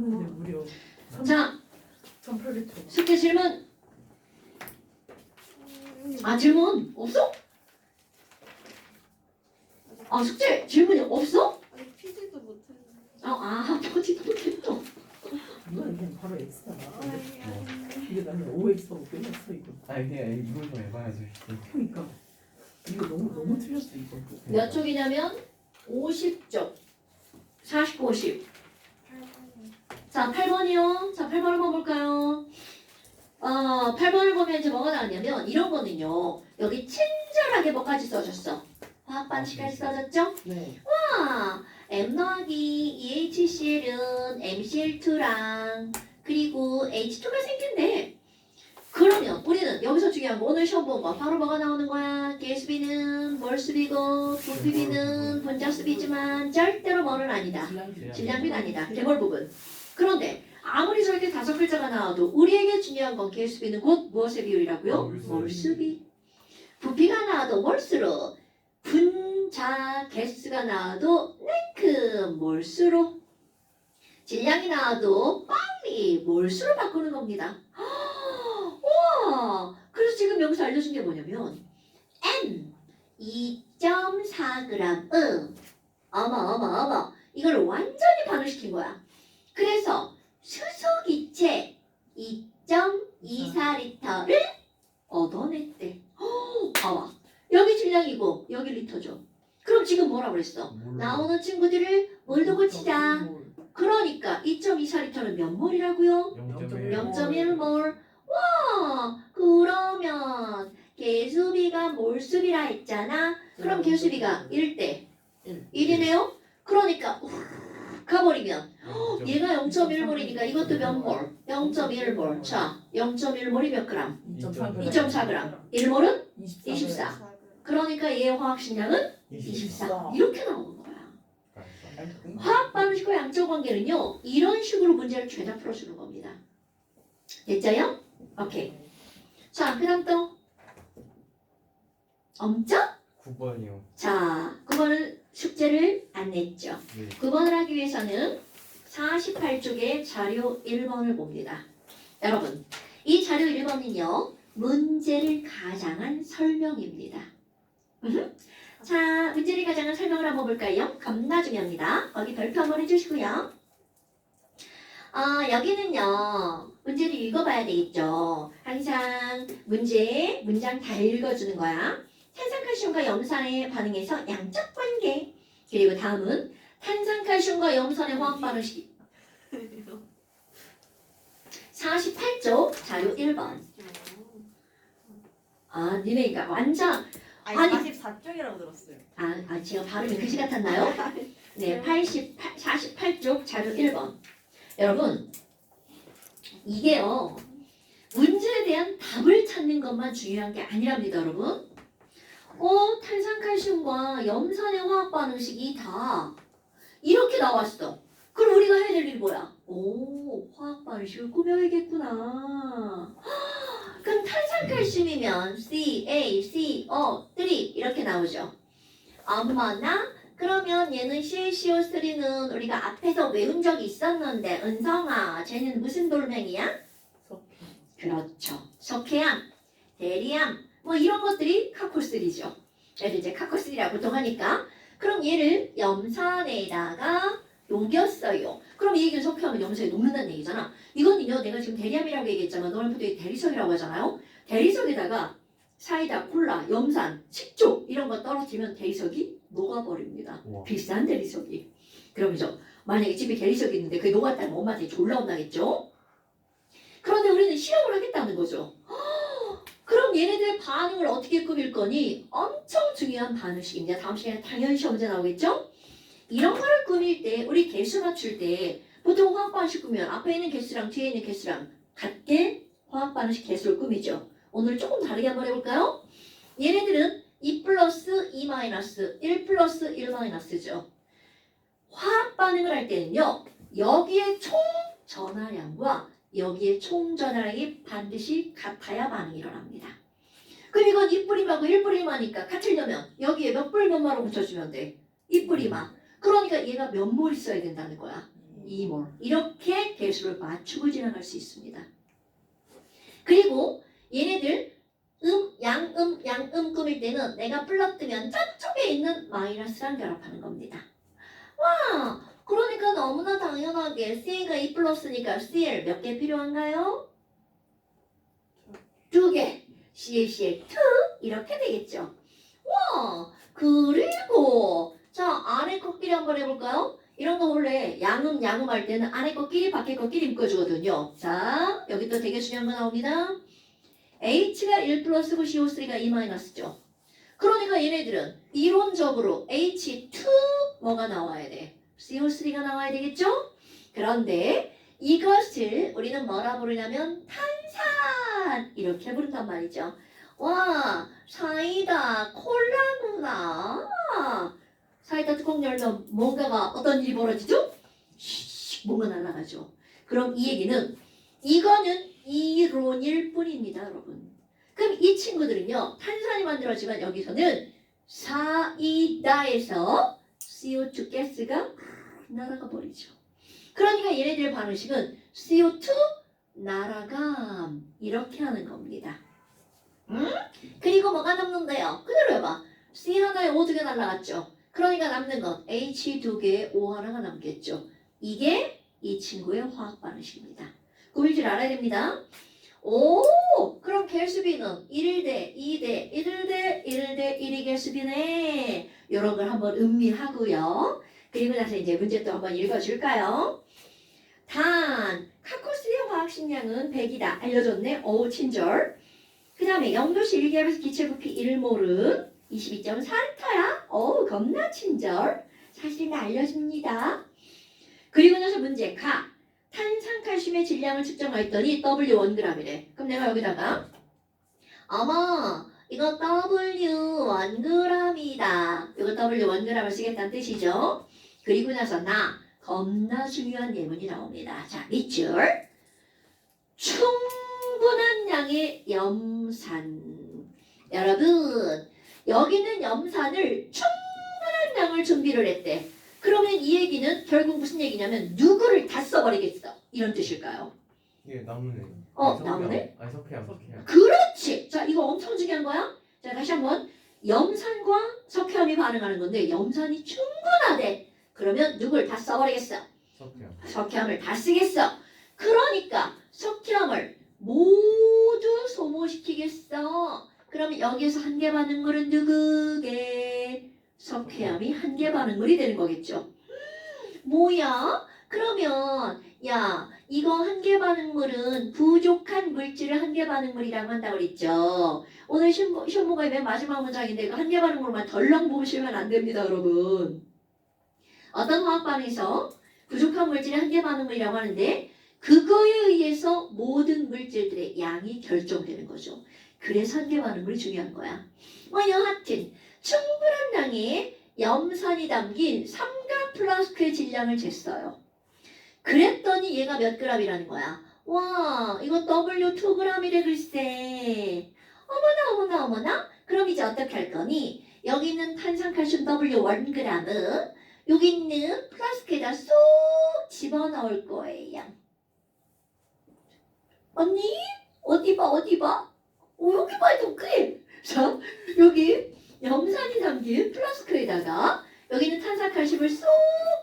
나왔는데 무려 자, 1800초. 숙제 질문. 아, 질문 없어? 아, 숙제 질문이 없어? 아니 피지도 못했는데. 보지도 못했어. 이건 그냥 바로 X다. 아니. 이게 나는 OX하고 끝났어 이거. 아니 그냥 이걸 좀 해봐야지. 그러니까 이거 너무 틀렸어 이거. 몇 쪽이냐면 50쪽. 49, 50. 자, 8번이요. 자, 8번 한번 볼까요? 8번을 보면 이제 뭐가 나왔냐면 이런 거는요. 여기 친절하게 뭐까지 써줬어? 화학 반식까지 써줬죠? 네. M 더하기 EHCl은 MCl2랑 그리고 H2가 생긴대. 그러면 우리는 여기서 중요한 거 오늘 시험 본 거 바로 뭐가 나오는 거야? 개수비는 몰수비고 부피비는 분자수비지만 절대로 뭐는 아니다. 질량비는 아니다. 개몰 부분. 그런데 아무리 저렇게 5글자가 나와도 우리에게 중요한 건 개수비는 곧 무엇의 비율이라고요? 몰수비. 부피가 나와도 몰수로 분자 개수가 나와도 네크 몰수로 질량이 나와도 빨리 몰수로 바꾸는 겁니다. 우와! 그래서 지금 여기서 알려준 게 뭐냐면 N 2.4g 어머 이걸 완전히 반응시킨 거야. 그래서 수소기체 2.24리터를 얻어냈대. 봐봐. 여기 질량이고 여기 리터죠. 그럼 지금 뭐라 그랬어? 나오는 친구들을 몰도 고치자. 그러니까 2.24리터는 몇 몰이라고요? 0.1몰. 와, 그러면 개수비가 몰수비라 했잖아. 그럼 개수비가 1대 1이네요. 그러니까 가버리면 얘가 0.1몰이니까 이것도 몇 몰? 0.1몰. 자, 0.1몰이 몇 그램? 2.4g. 1몰은 24. 그러니까 얘의 화학식량은 24. 이렇게 나오는 거야. 화학 반응식과 양적 관계는요. 이런 식으로 문제를 죄다 풀어주는 겁니다. 됐죠요? 오케이. 자, 그 다음 또 엄청? 9번이요. 자, 9번은 숙제를 안 냈죠. 네. 9번을 하기 위해서는 48쪽의 자료 1번을 봅니다. 여러분, 이 자료 1번은요. 문제를 가장한 설명입니다. 자, 문제를 가장한 설명을 한번 볼까요? 겁나 중요합니다. 거기 별표 한번 해주시고요. 여기는요. 문제를 읽어봐야 되겠죠. 항상 문장 다 읽어주는 거야. 탄산칼슘과 염산의 반응에서 양적 관계. 그리고 다음은 탄산칼슘과 염산의 화학 반응식. 48쪽 자료 1번. 니네가 완전 아니 44쪽이라고 들었어요. 제가 발음이 그지 같았나요? 네, 48쪽 자료 1번. 여러분, 이게요. 문제에 대한 답을 찾는 것만 중요한 게 아니랍니다, 여러분. 탄산칼슘과 염산의 화학 반응식이 다 이렇게 나왔어. 그럼 우리가 해야 될 일이 뭐야? 화학 반응식을 꾸며야겠구나. 그럼 탄산칼슘이면 CaCO3 이렇게 나오죠. 엄마나 그러면 얘는 CaCO3는 우리가 앞에서 외운 적이 있었는데 은성아 쟤는 무슨 돌멩이야? 그렇죠. 석회암, 대리암 뭐 이런 것들이 카콜3죠. 그래서 이제 카콜3라고 보통 하니까 그럼 얘를 염산에다가 녹였어요. 그럼 이 얘기는 석회암은 염산에 녹는다는 얘기잖아. 이거는요 내가 지금 대리암이라고 얘기했지만 너는 보통 대리석이라고 하잖아요. 대리석에다가 사이다, 콜라, 염산, 식초 이런 거 떨어뜨리면 대리석이 녹아버립니다. 우와. 비싼 대리석이. 그러면서 만약에 집에 대리석이 있는데 그게 녹았다면 엄마한테 졸라 혼나겠죠? 그런데 우리는 실험을 하겠다는 거죠. 그럼 얘네들의 반응을 어떻게 꾸밀 거니? 엄청 중요한 반응식입니다. 다음 시간에 당연히 시험 문제 나오겠죠? 이런 거를 꾸밀 때 우리 개수 맞출 때 보통 화학 반응식 꾸미면 앞에 있는 개수랑 뒤에 있는 개수랑 같게 화학 반응식 개수를 꾸미죠. 오늘 조금 다르게 한번 해볼까요? 얘네들은 2 플러스 2 마이너스 1 플러스 1 마이너스죠. 화학 반응을 할 때는요. 여기에 총 전하량과 여기에 총 전하량이 반드시 같아야 반응이 일어납니다. 그럼 이건 2뿌림하고 1뿌림하니까 같으려면 여기에 몇 뿌림 몇 마로 붙여주면 돼? 2뿌림아. 그러니까 얘가 몇 몰 있어야 된다는 거야? 2몰. 이렇게 개수를 맞추고 지나갈 수 있습니다. 그리고 얘네들 양음 꾸밀 때는 내가 플러뜨면 저쪽에 있는 마이너스랑 결합하는 겁니다. 와, 그러니까 너무나 당연하게 C가 2 플러스니까 CL 몇 개 필요한가요? 2개. CL2 이렇게 되겠죠. 와, 그리고 자 아래 거끼리 한번 해볼까요? 이런 거 원래 양음 할 때는 안에 거끼리 밖에 거끼리 묶어주거든요. 자 여기 또 되게 중요한 거 나옵니다. H가 1 플러스고 CO3가 2 마이너스죠. 그러니까 얘네들은 이론적으로 H2 뭐가 나와야 돼? CO3가 나와야 되겠죠? 그런데 이것을 우리는 뭐라 부르냐면 탄산 이렇게 부른단 말이죠. 와 사이다 콜라구나. 사이다 뚜껑 열면 뭔가가 어떤 일이 벌어지죠? 씩 뭔가 날아가죠. 그럼 이 얘기는 이거는 이론일 뿐입니다, 여러분. 그럼 이 친구들은요, 탄산이 만들어지면 여기서는 사이다에서 CO2 가스가 날아가 버리죠. 그러니까 얘네들의 반응식은 CO2 날아감 이렇게 하는 겁니다. 그리고 뭐가 남는데요? 그대로 해봐. C 하나에 O 2개 날아갔죠. 그러니까 남는 건 H 2개에 O 하나가 남겠죠. 이게 이 친구의 화학 반응식입니다. 꾸밀 줄 알아야 됩니다. 오, 그럼 개수비는 1대 2대 1대 1대 1이 개수비네. 이런 걸 한번 음미하고요. 그리고 나서 이제 문제 또 한번 읽어줄까요? 단, 카코스의 화학식량은 100이다. 알려줬네. 오, 친절. 그 다음에 0도씨 1기압에서 기체 부피 1몰은 22.4L야. 오, 겁나 친절. 사실은 알려줍니다. 그리고 나서 문제 가. 탄산칼슘의 질량을 측정했더니 W1g이래. 그럼 내가 여기다가 어머 이거 W1g이다. 이거 W1g을 쓰겠다는 뜻이죠. 그리고 나서 나 겁나 중요한 예문이 나옵니다. 자, 밑줄 충분한 양의 염산. 여러분 여기는 염산을 충분한 양을 준비를 했대. 그러면 이 얘기는 결국 무슨 얘기냐면 누구를 다 써버리겠어. 이런 뜻일까요? 이게 나무네. 나무네? 아니 석회암. 그렇지. 자, 이거 엄청 중요한 거야. 자, 다시 한번. 염산과 석회암이 반응하는 건데 염산이 충분하대. 그러면 누굴 다 써버리겠어. 석회암. 석회암을 다 쓰겠어. 그러니까 석회암을 모두 소모시키겠어. 그러면 여기에서 한 개 반응물은 누구게? 석회암이 한 개 반응물이 되는 거겠죠. 뭐야? 그러면 야 이거 한 개 반응물은 부족한 물질을 한 개 반응물이라고 한다고 그랬죠. 오늘 시험문과의 맨 마지막 문장인데 이거 한 개 반응물만 덜렁 보시면 안 됩니다, 여러분. 어떤 화학 반응에서 부족한 물질이 한 개 반응물이라고 하는데 그거에 의해서 모든 물질들의 양이 결정되는 거죠. 그래서 한 개 반응물이 중요한 거야. 여하튼 충분한 양의 염산이 담긴 삼각 플라스크의 질량을 쟀어요. 그랬더니 얘가 몇 g이라는 거야. 와, 이거 W2g이래 글쎄. 어머나. 그럼 이제 어떻게 할 거니? 여기 있는 탄산칼슘 W1g 여기 있는 플라스크에다 쏙 집어넣을 거예요. 언니? 어디 봐? 여기 봐도 그래. 자, 여기 염산이 담긴 플라스크에다가 여기는 탄산칼슘을 쏙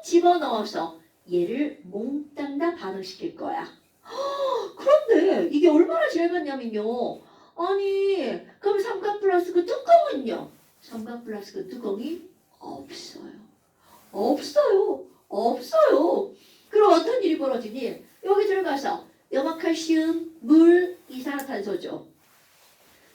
집어넣어서 얘를 몽땅 다 반응시킬 거야. 그런데 이게 얼마나 잘 갔냐면요. 아니 그럼 삼각 플라스크 뚜껑은요? 삼각 플라스크 뚜껑이 없어요. 그럼 어떤 일이 벌어지니? 여기 들어가서 염화칼슘, 물, 이산화탄소죠.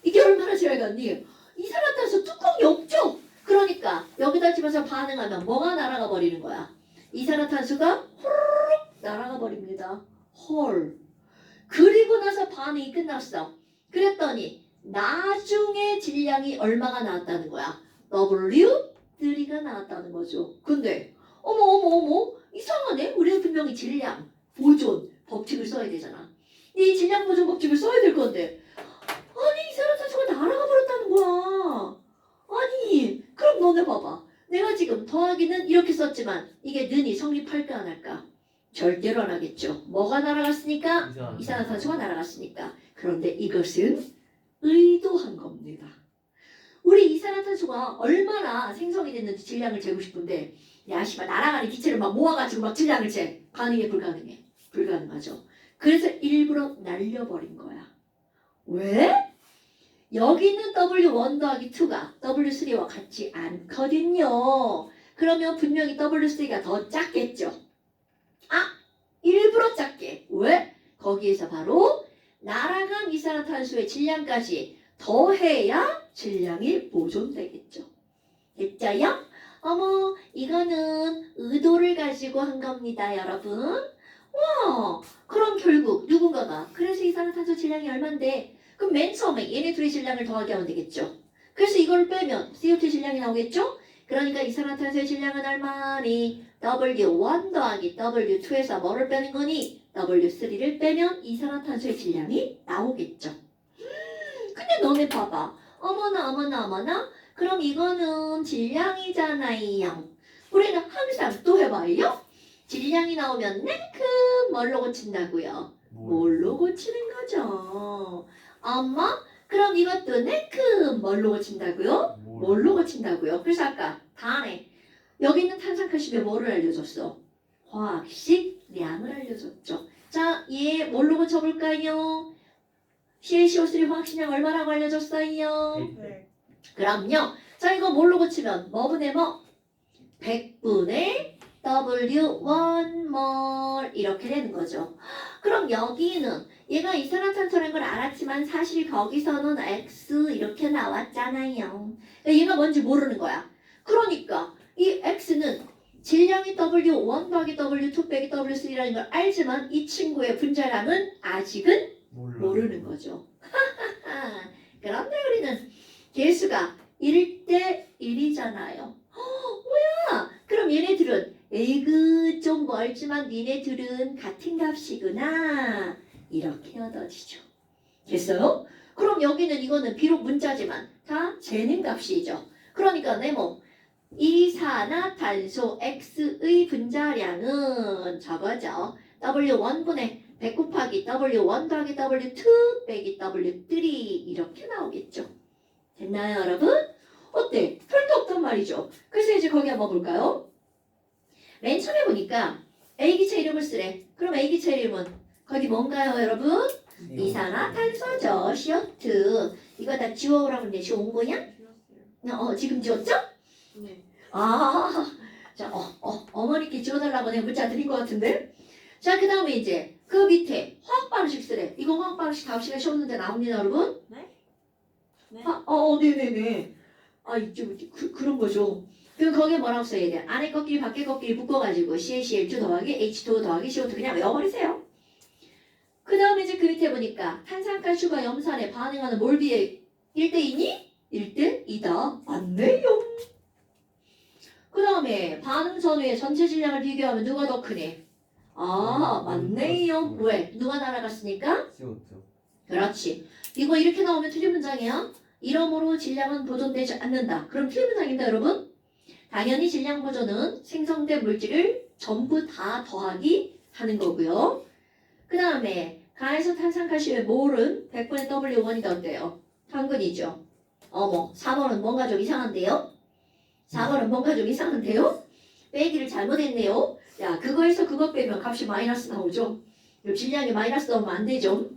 이게 얼마나 잘 갔니? 이산화탄소 뚜껑이 없죠? 그러니까 여기다 집어서 반응하면 뭐가 날아가 버리는 거야? 이산화탄소가 후루룩 날아가 버립니다. 헐. 그리고 나서 반응이 끝났어. 그랬더니 나중에 질량이 얼마가 나왔다는 거야? W3가 나왔다는 거죠. 근데 어머 이상하네. 우리는 분명히 질량, 보존 법칙을 써야 되잖아. 이 질량 보존 법칙을 써야 될 건데 아니 이산화탄소가 날아가 버렸다는 거야. 아니 그럼 너네 봐봐. 내가 지금 더하기는 이렇게 썼지만 이게 는이 성립할까 안 할까? 절대로 안 하겠죠. 뭐가 날아갔으니까? 이상한 이산화탄소가 날아갔으니까. 그런데 이것은 의도한 겁니다. 우리 이산화탄소가 얼마나 생성이 됐는지 질량을 재고 싶은데 야 씨발 날아가는 기체를 막 모아가지고 막 질량을 재. 가능해 불가능해? 불가능하죠. 그래서 일부러 날려버린 거야. 왜? 여기 있는 W1 더하기 2가 W3와 같지 않거든요. 그러면 분명히 W3가 더 작겠죠. 아! 일부러 작게. 왜? 거기에서 바로 날아간 이산화탄소의 질량까지 더해야 질량이 보존되겠죠. 됐죠요? 어머, 이거는 의도를 가지고 한 겁니다, 여러분. 와, 그럼 결국 누군가가 그래서 이산화탄소 질량이 얼만데 그럼 맨 처음에 얘네 둘의 질량을 더하게 하면 되겠죠. 그래서 이걸 빼면 CO2 질량이 나오겠죠? 그러니까 이산화탄소의 질량은 얼마니? W1 더하기 W2에서 뭐를 빼는 거니? W3를 빼면 이산화탄소의 질량이 나오겠죠. 근데 너네 봐봐. 어머나 어머나 어머나. 그럼 이거는 질량이잖아요. 우리는 항상 또 해봐요. 질량이 나오면 냉큼 뭘로 고친다고요? 뭘로 고치는 거죠? 엄마? 그럼 이것도 냉큼 뭘로 고친다고요? 뭘로 고친다고요? 그래서 아까 다음에 여기 있는 탄산칼슘에 뭐를 알려줬어? 화학식량을 알려줬죠. 자, 얘 뭘로 고쳐볼까요? CaCO3 화학식량 얼마라고 알려줬어요? 네. 그럼요. 자, 이거 뭘로 고치면 뭐분의 뭐? 100분의 W1몰 이렇게 되는 거죠. 그럼 여기는 얘가 이산화탄소라는 걸 알았지만 사실 거기서는 X 이렇게 나왔잖아요. 얘가 뭔지 모르는 거야. 그러니까 이 X는 질량이 W1 더하기 W2 빼기 W3라는 걸 알지만 이 친구의 분자량은 아직은 모르는 거죠. 그런데 우리는 개수가 1대 1이잖아요. 뭐야? 그럼 얘네들은 에이그 좀 멀지만 니네들은 같은 값이구나. 이렇게 얻어지죠. 됐어요? 그럼 여기는 이거는 비록 문자지만 다 재는 값이죠. 그러니까 네모 이산화탄소 X의 분자량은 저거죠. W1분의 100 곱하기 W1 더하기 W2 빼기 W3 이렇게 나오겠죠. 됐나요, 여러분? 어때? 별도 없단 말이죠. 그래서 이제 거기 한번 볼까요? 맨 처음에 보니까 A기체 이름을 쓰래. 그럼 A기체 이름은 거기 뭔가요, 여러분? 이산화탄소죠. CO2. 이거 다 지워오라고 했는데 지워온 거냐? 지금 지웠죠? 네. 아, 자, 어머니께 지워달라고 내가 문자 드린 것 같은데? 자, 그 다음에 이제 그 밑에 화학반응식 쓰래. 이거 화학반응식 다음 시간에 쉬었는데 나옵니다, 여러분? 네? 네. 네네네. 그런 거죠. 그럼 거기에 뭐라고 써야 돼? 안에 꺾기, 밖에 꺾기 묶어가지고 CaCl2 더하기 H2O 더하기 CO2 그냥 외워버리세요. 그 다음에 이제 그 밑에 보니까 탄산가스와 염산에 반응하는 몰비의 1대2니? 1대2다. 맞네요. 그 다음에 반응 전후의 전체 질량을 비교하면 누가 더 크니? 맞네요. 왜? 누가 날아갔으니까? CO2. 그렇지. 이거 이렇게 나오면 틀린 문장이야. 이러므로 질량은 보존되지 않는다. 그럼 틀린 문장입니다, 여러분. 당연히 질량 보존은 생성된 물질을 전부 다 더하기 하는 거고요. 그 다음에 가에서 탄산칼슘의 몰은 100분의 W1이 어때요? 당근이죠. 어머, 4번은 뭔가 좀 이상한데요? 4번은 뭔가 좀 이상한데요? 빼기를 잘못했네요. 야, 그거에서 그거 빼면 값이 마이너스 나오죠. 질량이 마이너스 나오면 안 되죠.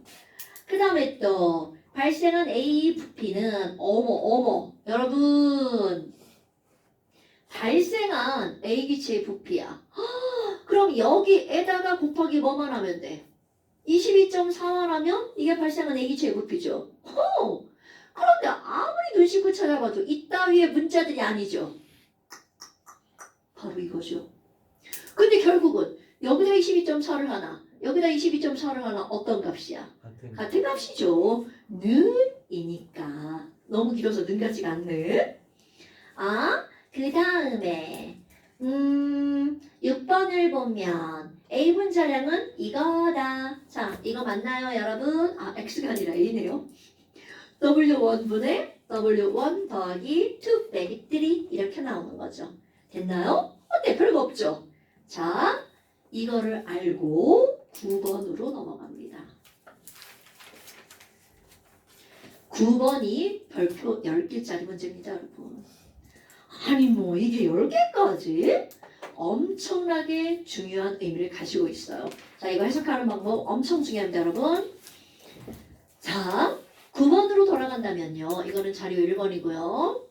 그 다음에 또 발생한 A 부피는 어머 여러분 발생한 A 기체의 부피야. 그럼 여기에다가 곱하기 뭐만 하면 돼? 22.4만 하면 이게 발생한 A 기체의 부피죠. 그런데 아무리 눈 씻고 찾아봐도 이따위의 문자들이 아니죠. 바로 이거죠. 근데 결국은 여기다 22.4를 하나 여기다 22.4를 하나 어떤 값이야? 같은 값이죠. 는이니까. 너무 길어서 는 같지가 않네. 그 다음에 6번을 보면 A 분자량은 이거다. 자, 이거 맞나요, 여러분? X가 아니라 A네요. W1분의 W1 더하기 2 빼기 3 이렇게 나오는 거죠. 됐나요? 어때? 별거 없죠? 자, 이거를 알고 9번으로 넘어갑니다. 9번이 별표 10개짜리 문제입니다, 여러분. 아니 뭐 이게 10개까지 엄청나게 중요한 의미를 가지고 있어요. 자, 이거 해석하는 방법 엄청 중요합니다, 여러분. 자, 9번으로 돌아간다면요. 이거는 자료 1번이고요.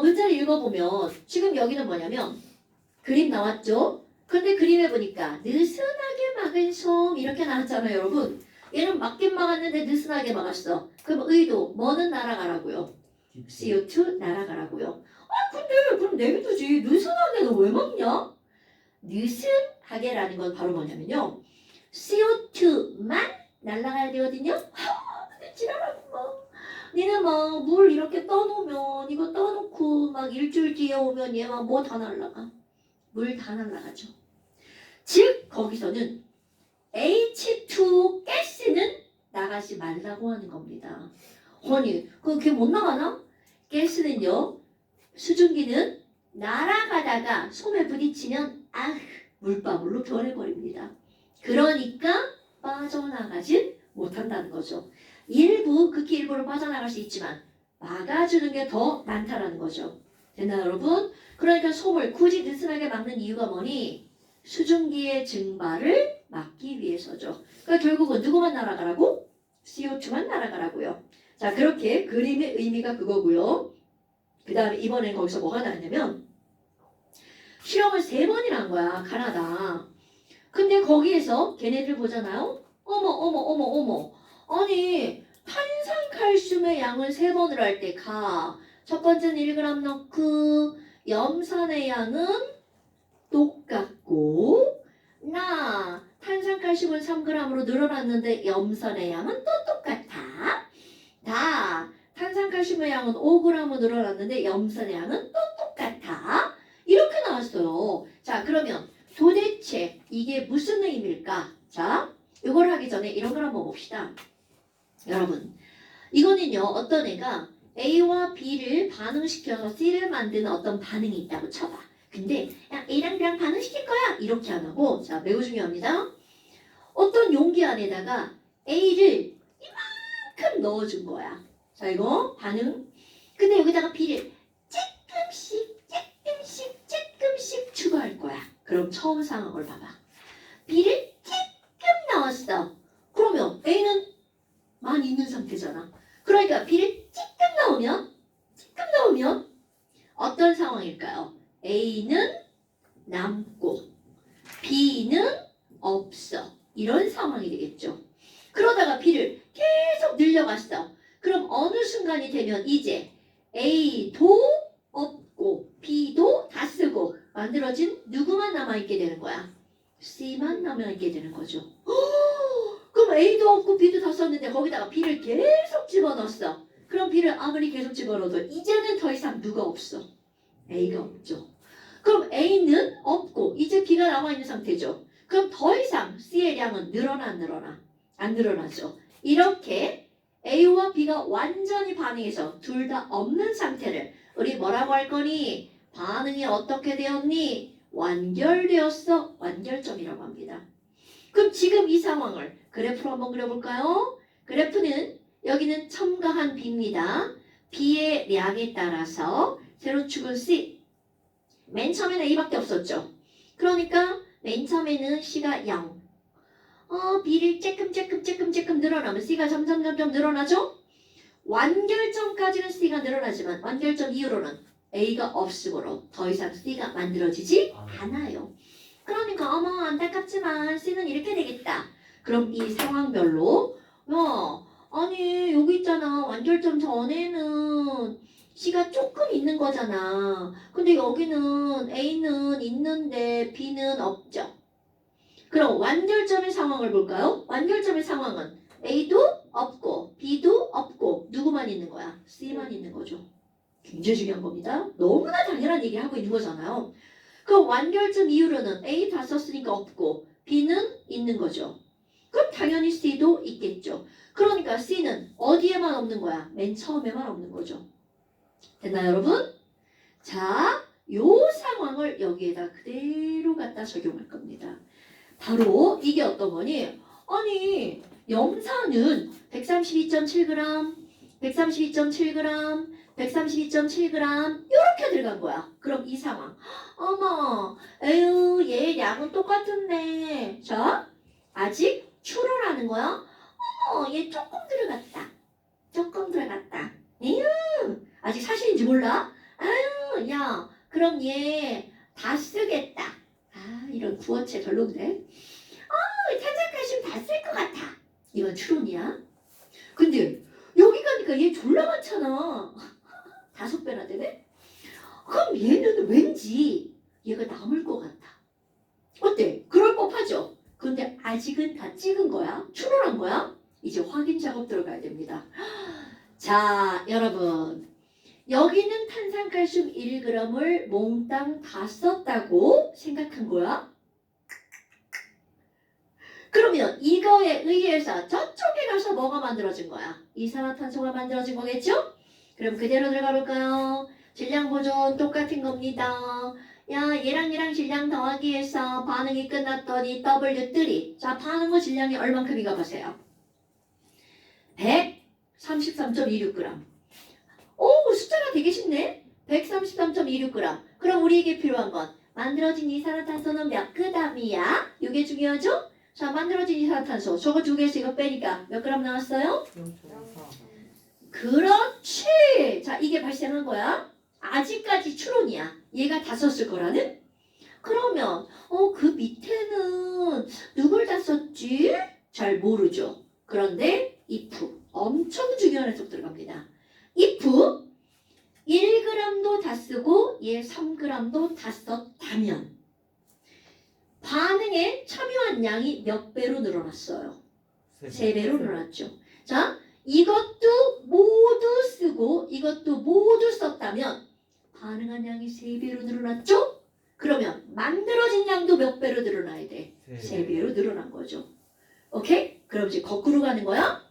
문제를 읽어보면 지금 여기는 뭐냐면 그림 나왔죠? 근데 그림에 보니까 느슨하게 막은 솜 이렇게 나왔잖아요, 여러분. 얘는 막긴 막았는데 느슨하게 막았어. 그럼 의도 뭐는 날아가라고요? CO2 날아가라고요. 근데 그럼 내비두지. 느슨하게는 왜 막냐? 느슨하게라는 건 바로 뭐냐면요. CO2만 날아가야 되거든요. 근데 지랄하고 뭐. 니는 막 물 이렇게 떠놓으면 이거 떠놓고 막 일주일 뒤에 오면 얘 막 뭐 다 날아가. 물 다 날아가죠. 즉 거기서는 H2 가스는 나가지 말라고 하는 겁니다. 아니 그게 못 나가나? 가스는요. 수증기는 날아가다가 솜에 부딪히면 물방울로 변해버립니다. 그러니까 빠져나가진 못한다는 거죠. 일부 극히 일부로 빠져나갈 수 있지만 막아주는 게 더 많다라는 거죠. 됐나요, 여러분? 그러니까 솜을 굳이 느슨하게 막는 이유가 뭐니? 수증기의 증발을 막기 위해서죠. 그러니까 결국은 누구만 날아가라고? CO2만 날아가라고요. 자, 그렇게 그림의 의미가 그거고요. 그 다음에 이번엔 거기서 뭐가 나왔냐면 실험을 3번이나 한 거야, 가나다. 근데 거기에서 걔네들 보잖아요. 어머. 아니 탄산칼슘의 양을 3번으로 할 때 첫 번째는 1g 넣고 염산의 양은 똑같고 탄산칼슘은 3g으로 늘어났는데 염산의 양은 또 똑같아. 탄산칼슘의 양은 5g으로 늘어났는데 염산의 양은 또 똑같아. 이렇게 나왔어요. 자, 그러면 도대체 이게 무슨 의미일까? 자, 이걸 하기 전에 이런 걸 한번 봅시다. 여러분, 이거는요, 어떤 애가 A와 B를 반응시켜서 C를 만드는 어떤 반응이 있다고 쳐봐. 근데 야, A랑 B랑 반응시킬 거야. 이렇게 안 하고, 자, 매우 중요합니다. 어떤 용기 안에다가 A를 이만큼 넣어준 거야. 자, 이거 반응. 근데 여기다가 B를 조금씩 추가할 거야. 그럼 처음 상황을 봐봐. B를 조금 넣었어. 그러면 A는 많이 있는 상태잖아. 그러니까 B를 조금 넣으면 어떤 상황일까요? A는 남고 B는 없어. 이런 상황이 되겠죠. 그러다가 B를 계속 늘려갔어. 그럼 어느 순간이 되면 이제 A도 없고 B도 다 쓰고 만들어진 누구만 남아있게 되는 거야? C만 남아있게 되는 거죠. 그럼 A도 없고 B도 다 썼는데 거기다가 B를 계속 집어넣었어. 그럼 B를 아무리 계속 집어넣어도 이제는 더 이상 누가 없어? A가 없죠. 그럼 A는 없고 이제 B가 남아있는 상태죠. 그럼 더 이상 C의 양은 늘어나 안 늘어나? 안 늘어나죠. 이렇게 A와 B가 완전히 반응해서 둘 다 없는 상태를 우리 뭐라고 할 거니? 반응이 어떻게 되었니? 완결되었어. 완결점이라고 합니다. 그럼 지금 이 상황을 그래프로 한번 그려볼까요? 그래프는 여기는 첨가한 B입니다. B의 양에 따라서 세로축은 C. 맨 처음에는 A밖에 없었죠. 그러니까 맨 처음에는 C가 0. B를 쬐끔 늘어나면 C가 점점 늘어나죠? 완결점까지는 C가 늘어나지만 완결점 이후로는 A가 없으므로 더 이상 C가 만들어지지 않아요. 그러니까 안타깝지만 C는 이렇게 되겠다. 그럼 이 상황별로 아니 여기 있잖아. 완결점 전에는 C가 조금 있는 거잖아. 근데 여기는 A는 있는데 B는 없죠. 그럼 완결점의 상황을 볼까요? 완결점의 상황은 A도 없고 B도 없고 누구만 있는 거야? C만 있는 거죠. 굉장히 중요한 겁니다. 너무나 당연한 얘기를 하고 있는 거잖아요. 그럼 완결점 이후로는 A 다 썼으니까 없고 B는 있는 거죠. 그럼 당연히 C도 있겠죠. 그러니까 C는 어디에만 없는 거야? 맨 처음에만 없는 거죠. 됐나요, 여러분? 자, 요 상황 상황을 여기에다 그대로 갖다 적용할 겁니다. 바로 이게 어떤 거니? 아니 염산은 132.7g, 132.7g, 132.7g 이렇게 들어간 거야. 그럼 이 상황. 어머, 에휴, 얘 양은 똑같은데. 자, 아직 추로라는 거야. 어머, 얘 조금 들어갔다. 조금 들어갔다. 에휴, 아직 사실인지 몰라? 아유, 야, 그럼 얘 다 쓰겠다. 아, 이런 구어체 별론데. 탄산칼슘 다 쓸 것 같아. 이건 추론이야. 근데 여기 가니까 얘 졸라 많잖아. 5배나 되네? 그럼 얘는 왠지 얘가 남을 것 같아. 어때? 그럴 법하죠? 근데 아직은 다 찍은 거야. 추론한 거야. 이제 확인 작업 들어가야 됩니다. 자, 여러분. 여기는 탄산칼슘 1g을 몽땅 다 썼다고 생각한 거야. 그러면 이거에 의해서 저쪽에 가서 뭐가 만들어진 거야? 이산화탄소가 만들어진 거겠죠? 그럼 그대로 들어가 볼까요? 질량 보존 똑같은 겁니다. 야, 얘랑 질량 더하기 해서 반응이 끝났더니 W3. 자, 반응의 질량이 얼만큼인가 보세요. 133.26g. 오, 숫자가 되게 쉽네. 133.26g. 그럼 우리에게 필요한 건 만들어진 이산화탄소는 몇 g이야? 이게 중요하죠? 자, 만들어진 이산화탄소. 저거 2개에서 이거 빼니까 몇 그램 나왔어요? 0.4. 그렇지. 자, 이게 발생한 거야. 아직까지 추론이야. 얘가 다 썼을 거라는? 그러면 그 밑에는 누굴 다 썼지? 잘 모르죠. 그런데 if 엄청 중요한 해석 들어갑니다. if 1g도 다 쓰고 얘 3g도 다 썼다면 반응에 참여한 양이 몇 배로 늘어났어요? 3배로 늘어났죠. 자, 이것도 모두 쓰고 이것도 모두 썼다면 반응한 양이 3배로 늘어났죠? 그러면 만들어진 양도 몇 배로 늘어나야 돼? 3배로 늘어난 거죠. 오케이? 그럼 이제 거꾸로 가는 거야?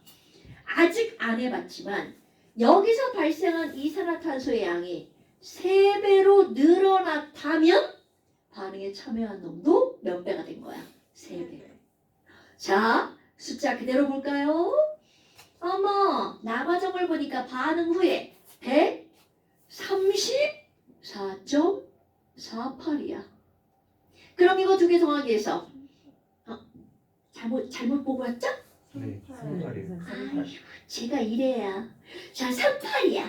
아직 안 해봤지만 여기서 발생한 이산화탄소의 양이 3배로 늘어났다면 반응에 참여한 놈도 몇 배가 된 거야? 3배. 자, 숫자 그대로 볼까요? 어머, 나과정을 보니까 반응 후에 134.48이야. 그럼 이거 2개 더하기 해서 잘못 보고 왔죠? 네, 28이에요. 아유, 제가 이래야. 자, 38이야.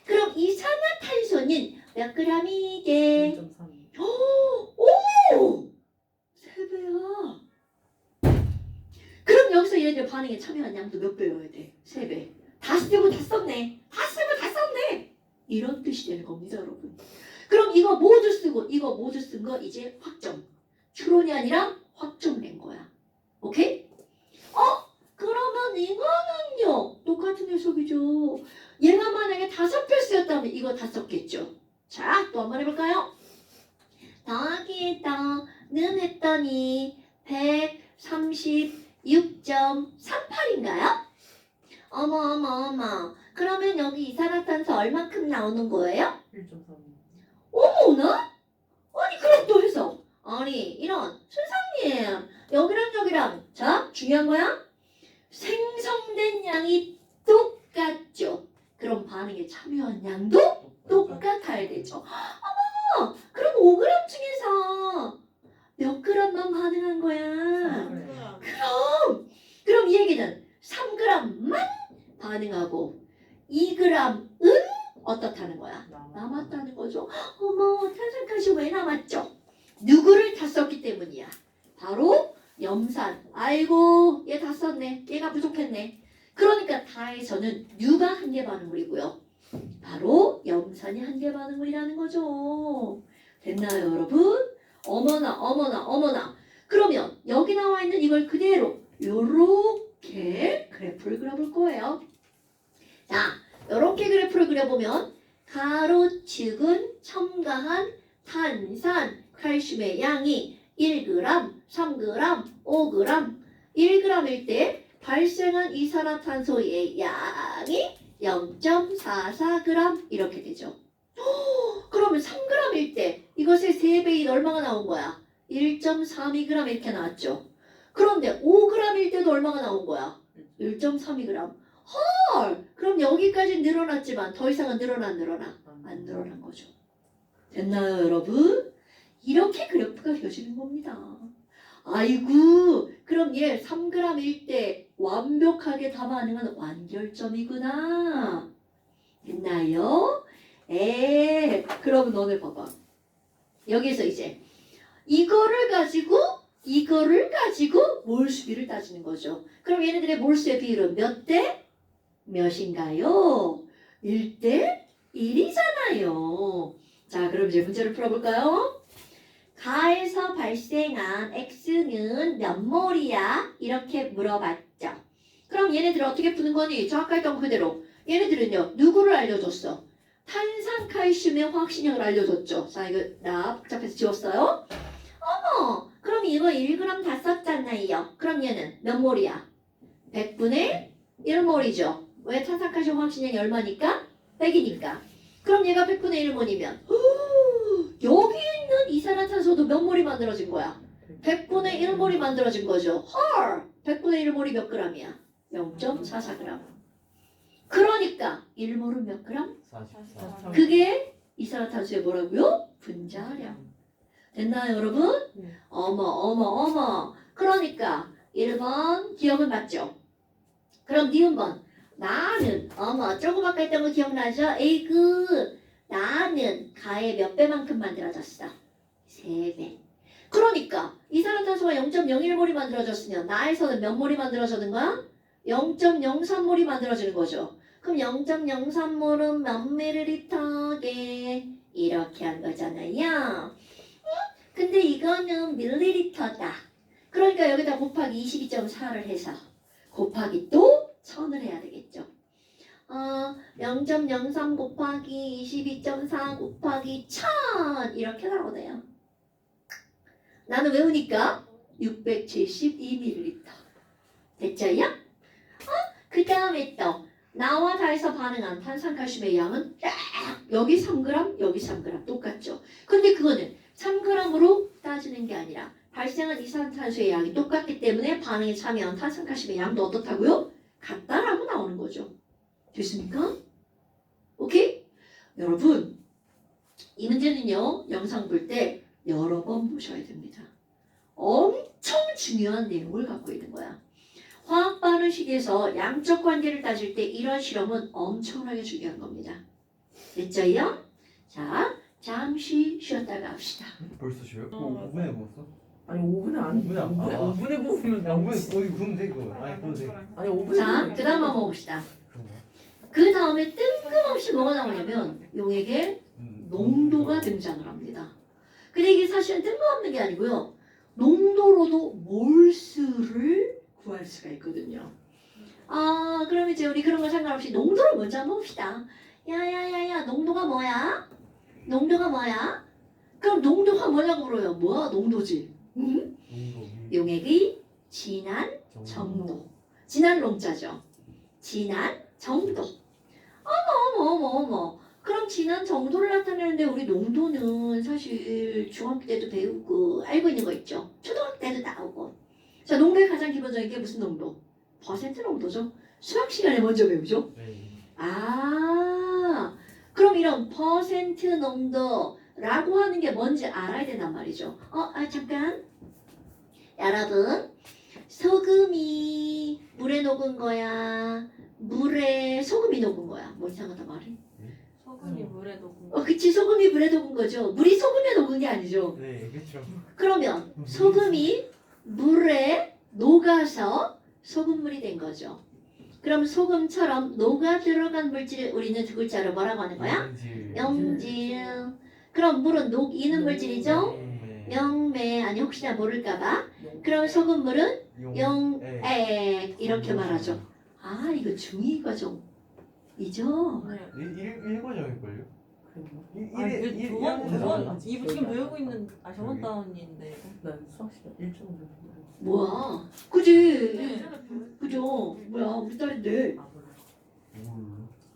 그럼 이산화탄소는 몇 g이 이게? 1.3. 오! 3배야. 그럼 여기서 얘네들 반응에 참여한 양도 몇 배여야 돼? 3배. 다 쓰고 다 썼네. 다 쓰고 다 썼네. 이런 뜻이 되는 겁니다, 여러분. 그럼 이거 모두 쓰고 이거 모두 쓴 거 이제 확정. 추론이 아니라 확정된 거야. 오케이? 그러면 이거는요. 똑같은 해석이죠. 얘가 만약에 5배 쓰였다면 이거 다 썼겠죠. 자, 또 한번 해볼까요? 더하기에다 는 했더니 136.38인가요? 어머. 그러면 여기 이산화탄소 얼만큼 나오는 거예요? 1.3. 어머나? 아니 그럼 또 해서 아니 이런 선생님 여기랑 자 중요한 거야? 생성된 양이 똑같죠. 그럼 반응에 참여한 양도 똑같아야 되죠. 어머 그럼 5g 중에서 몇 g만 반응한 거야? 그럼 이 얘기는 3g만 반응하고 2g은 어떻다는 거야? 남았다는 거죠. 어머 탄산가스 왜 남았죠? 누구를 다 썼기 때문이야. 바로 염산. 아이고 얘 다 썼네. 얘가 부족했네. 그러니까 다에서는 누가 한계 반응물이고요. 바로 염산이 한계 반응물이라는 거죠. 됐나요 여러분? 어머나. 그러면 여기 나와 있는 이걸 그대로 요렇게 그래프를 그려볼 거예요. 자, 요렇게 그래프를 그려보면 가로축은 첨가한 탄산 칼슘의 양이 1g, 3g, 5g, 1g일 때 발생한 이산화탄소의 양이 0.44g 이렇게 되죠. 그러면 3g일 때 이것의 3배인 얼마가 나온 거야? 1.32g 이렇게 나왔죠. 그런데 5g일 때도 얼마가 나온 거야? 1.32g. 헐! 그럼 여기까지 늘어났지만 더 이상은 늘어나 안 늘어나? 안 늘어난 거죠. 됐나요, 여러분? 이렇게 그래프가 그려지는 겁니다. 아이고, 그럼 얘 3g일 때 완벽하게 다 반응은 완결점이구나. 됐나요? 그럼 너네 봐봐. 여기서 이제 이거를 가지고 몰수비를 따지는 거죠. 그럼 얘네들의 몰수의 비율은 몇 대 몇인가요? 1대 1이잖아요. 자, 그럼 이제 문제를 풀어볼까요? 가에서 발생한 x는 몇 몰이야? 이렇게 물어봤죠. 그럼 얘네들 어떻게 푸는 거니? 저 아까 했던 그대로. 얘네들은요, 누구를 알려줬어? 탄산칼슘의 화학신형을 알려줬죠. 자, 이거 나 복잡해서 지웠어요. 그럼 이거 1g 다 썼잖아요. 그럼 얘는 몇 몰이야? 100분의 1몰이죠. 왜 탄산칼슘 화학신형이 얼마니까? 100이니까. 그럼 얘가 100분의 1몰이면 여기 있는 이산화탄소도 몇 몰이 만들어진 거야? 100분의 1몰이 만들어진 거죠. 헐! 100분의 1몰이 몇 g이야? 0.44g. 그러니까 1몰은 몇 그램? 44. 그게 이산화탄소의 뭐라고요? 분자량. 됐나요, 여러분? 네. 어머. 그러니까 1번 기억은 맞죠? 그럼 니은번 나는 조그맣게 했던 거 기억나죠? 에이그 나는 가의 몇 배만큼 만들어졌어? 3배. 그러니까 이산화탄소가 0.01몰이 만들어졌으면 나에서는 몇 몰이 만들어지는 거야? 0.03몰이 만들어지는 거죠. 그럼 0.03몰은 몇 밀리리터게 이렇게 한 거잖아요. 근데 이거는 밀리리터다. 그러니까 여기다 곱하기 22.4를 해서 곱하기 또 1000을 해야 되겠죠. 0.03 곱하기 22.4 곱하기 1000 이렇게 나오네요. 나는 외우니까 672ml. 됐죠요? 그 다음에 또 나와 다해서 반응한 탄산칼슘의 양은 딱 여기 3g 여기 3g 똑같죠. 근데 그거는 3g으로 따지는 게 아니라 발생한 이산탄소의 양이 똑같기 때문에 반응에 참여한 탄산칼슘의 양도 어떻다고요? 같다라고 나오는 거죠. 됐습니까? 오케이? 여러분 이 문제는요 영상 볼 때 여러 번 보셔야 됩니다. 엄청 중요한 내용을 갖고 있는 거야. 화학 반응식에서 양적 관계를 따질 때 이런 실험은 엄청나게 중요한 겁니다. 됐죠요? 자, 잠시 쉬었다가 합시다. 벌써 쉬어요? 5분에 먹었어? 아니 5분에 안 5분에 안 5분에 구우면 야, 5분에 거의 구우면 돼 그거. 아니 구우면 돼. 아니 5분에 자, 그 다음 한번 봅시다. 그런 거. 그 다음에 뜬금없이 뭐가 나오냐면 용액의 농도가 등장을 합니다. 근데 이게 사실은 뜬금없는 게 아니고요. 농도로도 몰수를 구할 수가 있거든요. 그럼 이제 우리 그런 거 상관없이 농도를 먼저 한번 봅시다. 야야야야 농도가 뭐야? 농도가 뭐야? 그럼 농도가 뭐냐고 물어요. 뭐야 농도지? 응? 용액의 진한 정도. 진한 롱자죠. 진한 정도. 어머. 그럼 진한 정도를 나타내는데 우리 농도는 사실 중학교 때도 배우고 알고 있는 거 있죠. 초등학교 때도 나오고. 자, 농도의 가장 기본적인 게 무슨 농도? 퍼센트 농도죠. 수학 시간에 먼저 배우죠. 네. 그럼 이런 퍼센트 농도라고 하는 게 뭔지 알아야 된단 말이죠. 잠깐. 여러분, 소금이 물에 녹은 거야? 물에 소금이 녹은 거야? 뭐 이상하다 말이? 소금이 물에 녹은 그치, 소금이 물에 녹은 거죠. 물이 소금에 녹은 게 아니죠. 네, 그렇죠. 그러면 소금이 물에 녹아서 소금물이 된 거죠. 그럼 소금처럼 녹아 들어간 물질을 우리는 두 글자로 뭐라고 하는 거야? 염질. 그럼 물은 녹이는 물질이죠? 영매. 아니 혹시나 모를까봐. 그럼 소금물은 용액. 이렇게 말하죠. 이거 중2 과정이죠? 네. 1과정일걸요? 아니 저번 이부 지금 배우고 있는 저번 다운인데 이거. 난 수학 시간 1.5분. 뭐야? 그지? 그죠? 뭐야 우리 딸인데.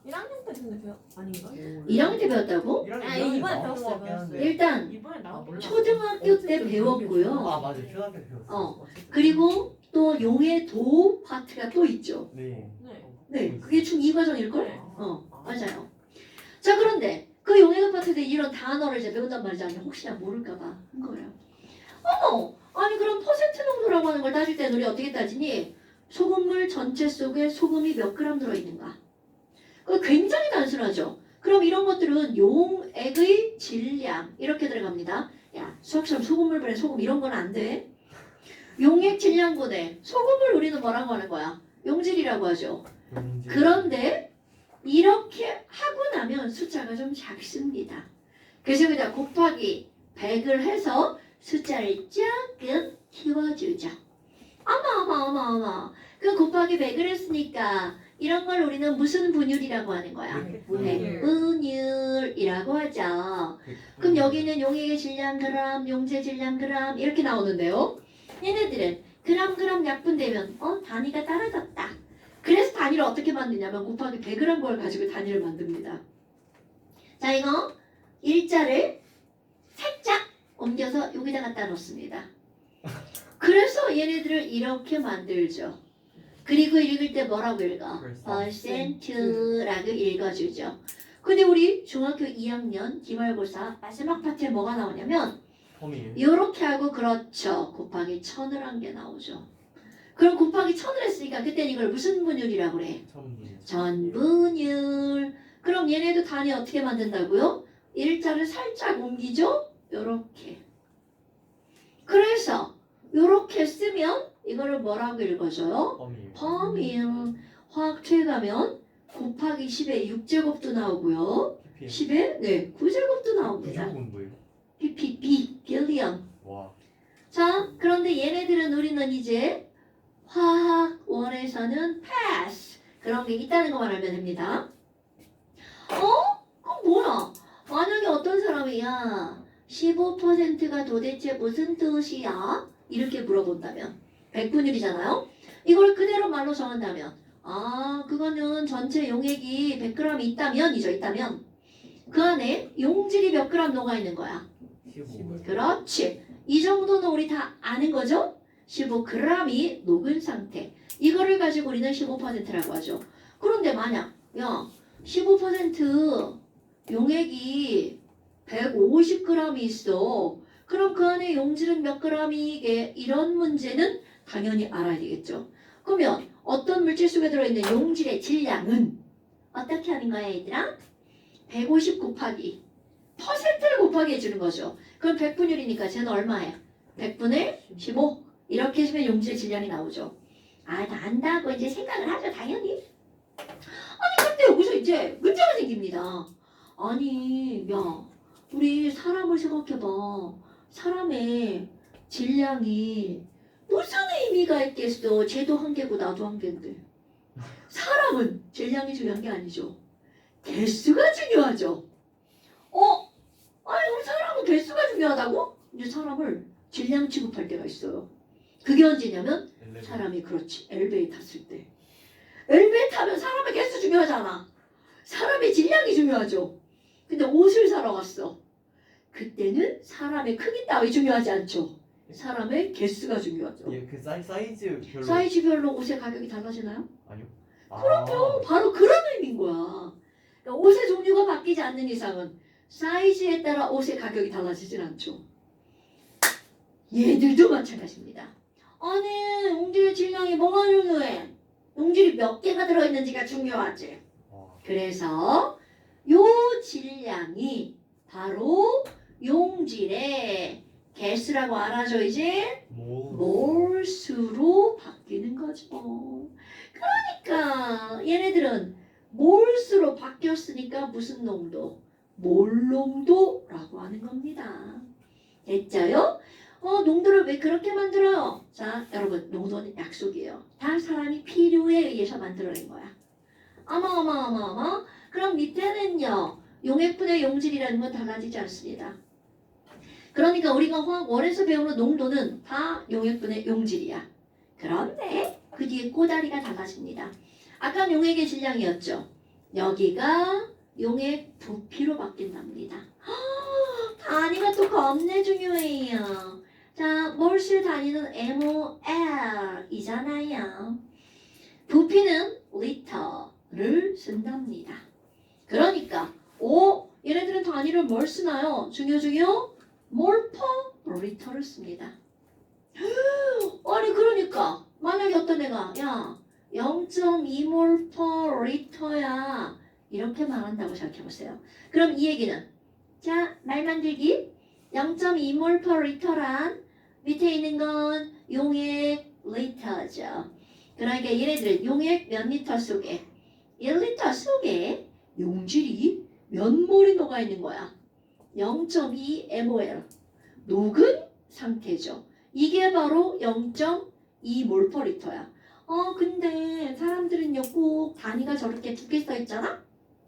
1학년 때 근데 1학년 때 아닌가? 1학년 때 배웠다고? 아, 이번에 배웠어요. 일단 이번에 나 몰라. 초등학교 때 배웠고요. 아 맞아 초등학교 때 배웠어. 그리고 또 용의 도 파트가 또 있죠. 네. 네. 네, 그게 중 2과정일걸? 네. 맞아요. 자, 그런데 그 용의 파트에 이런 단어를 이제 배운단 말이지. 아니, 혹시나 모를까봐 한 거예요. 아니 그럼 퍼센트 농도라고 하는 걸 따질 때는 우리 어떻게 따지니? 소금물 전체 속에 소금이 몇 그램 들어있는가? 그거 굉장히 단순하죠. 그럼 이런 것들은 용액의 질량 이렇게 들어갑니다. 야, 수학시험 소금물 분해 소금 이런 건 안 돼. 용액 질량 분해 소금을 우리는 뭐라고 하는 거야? 용질이라고 하죠. 그런데 이렇게 하고 나면 숫자가 좀 작습니다. 그래서 여기다 곱하기 100을 해서 숫자를 조금 키워주죠. 어머. 그 곱하기 100을 했으니까 이런 걸 우리는 무슨 분율이라고 하는 거야? 백분율이라고 하죠. 그럼 여기는 용액의 질량 그램, 용제 질량 그램 이렇게 나오는데요. 얘네들은 그램 약분되면 단위가 떨어졌다. 그래서 단위를 어떻게 만드냐면 곱하기 100을 한 걸 가지고 단위를 만듭니다. 자, 이거 일자를 살짝 옮겨서 여기다 갖다 놓습니다. 그래서 얘네들을 이렇게 만들죠. 그리고 읽을 때 뭐라고 읽어? 퍼센트라고 읽어주죠. 근데 우리 중학교 2학년 기말고사 마지막 파트에 뭐가 나오냐면 이렇게 하고 그렇죠. 곱하기 1000을 한 게 나오죠. 그럼 곱하기 1000을 했으니까 그때는 이걸 무슨 분율이라고 그래? 전분율. 그럼 얘네도 단위 어떻게 만든다고요? 일자를 살짝 옮기죠? 요렇게. 그래서 요렇게 쓰면 이거를 뭐라고 읽어줘요? 범일. 화학초에 가면 곱하기 10에 6제곱도 나오고요. 10에 9제곱도 나옵니다. 부족은 뭐예요? ppb, 빌리언. 와. 자, 그런데 얘네들은 우리는 이제 화학원에서는 패스 그런 게 있다는 것만 알면 됩니다. 그럼 뭐야? 만약에 어떤 사람이 야 15%가 도대체 무슨 뜻이야? 이렇게 물어본다면 100분율이잖아요. 이걸 그대로 말로 정한다면 그거는 전체 용액이 100g 있다면이죠. 있다면 그 안에 용질이 몇 그램 녹아있는 거야? 15. 그렇지. 이 정도는 우리 다 아는 거죠? 15g이 녹은 상태. 이거를 가지고 우리는 15%라고 하죠. 그런데 만약 15% 용액이 150g이 있어. 그럼 그 안에 용질은 몇 g이게? 이런 문제는 당연히 알아야 되겠죠. 그러면 어떤 물질 속에 들어있는 용질의 질량은 어떻게 하는 거야 얘들아? 150 곱하기 퍼센트를 곱하기 해주는 거죠. 그럼 100분율이니까 쟤는 얼마야? 100분의 15 이렇게 해주면 용질의 질량이 나오죠. 다 안다고 이제 생각을 하죠 당연히. 근데 여기서 이제 문제가 생깁니다. 아니 우리 사람을 생각해봐. 사람의 질량이 무슨 의미가 있겠어. 쟤도 한 개고 나도 한 개인데 사람은 질량이 중요한 게 아니죠. 개수가 중요하죠. 우리 사람은 개수가 중요하다고? 이제 사람을 질량 취급할 때가 있어요. 그게 언제냐면 사람이 그렇지 엘베에 탔을 때. 엘베에 타면 사람의 개수 중요하잖아. 사람의 질량이 중요하죠. 근데 옷을 사러 갔어. 그때는 사람의 크기 따위 중요하지 않죠. 사람의 개수가 중요하죠. 그 사이즈별로. 사이즈별로 옷의 가격이 달라지나요? 아니요. 그럼요. 바로 그런 의미인 거야. 그러니까 옷의 종류가 바뀌지 않는 이상은 사이즈에 따라 옷의 가격이 달라지진 않죠. 얘들도 마찬가지입니다. 아니 용질의 질량이 뭐가 중요해? 용질이 몇 개가 들어있는지가 중요하지. 그래서 요 질량이 바로 용질의 개수라고 알아줘 이제? 몰수로 바뀌는 거죠. 그러니까 얘네들은 몰수로 바뀌었으니까 무슨 농도? 몰농도라고 하는 겁니다. 됐죠요? 농도를 왜 그렇게 만들어요? 자, 여러분 농도는 약속이에요. 다 사람이 필요에 의해서 만들어낸 거야. 어머. 그럼 밑에는요. 용액분의 용질이라는 건 달라지지 않습니다. 그러니까 우리가 화학원에서 배우는 농도는 다 용액분의 용질이야. 그런데 그 뒤에 꼬다리가 달라집니다. 아까 용액의 질량이었죠. 여기가 용액 부피로 바뀐답니다. 단위가 또 겁내 중요해요. 자, 몰실 단위는 MOL이잖아요. 부피는 리터를 쓴답니다. 그러니까 얘네들은 단위를 뭘 쓰나요? 중요 몰 퍼 리터를 씁니다. 아니 그러니까 만약에 어떤 애가 야 0.2몰 퍼 리터야 이렇게 말한다고 생각해보세요. 그럼 이 얘기는 자 말 만들기 0.2몰 퍼 리터란 밑에 있는 건 용액 리터죠. 그러니까 얘네들은 용액 몇 리터 속에 1리터 속에 용질이 몇 몰이 녹아있는 거야. 0.2 mol 녹은 상태죠. 이게 바로 0.2 몰 퍼 리터야. 근데 사람들은요 꼭 단위가 저렇게 두 개 써있잖아?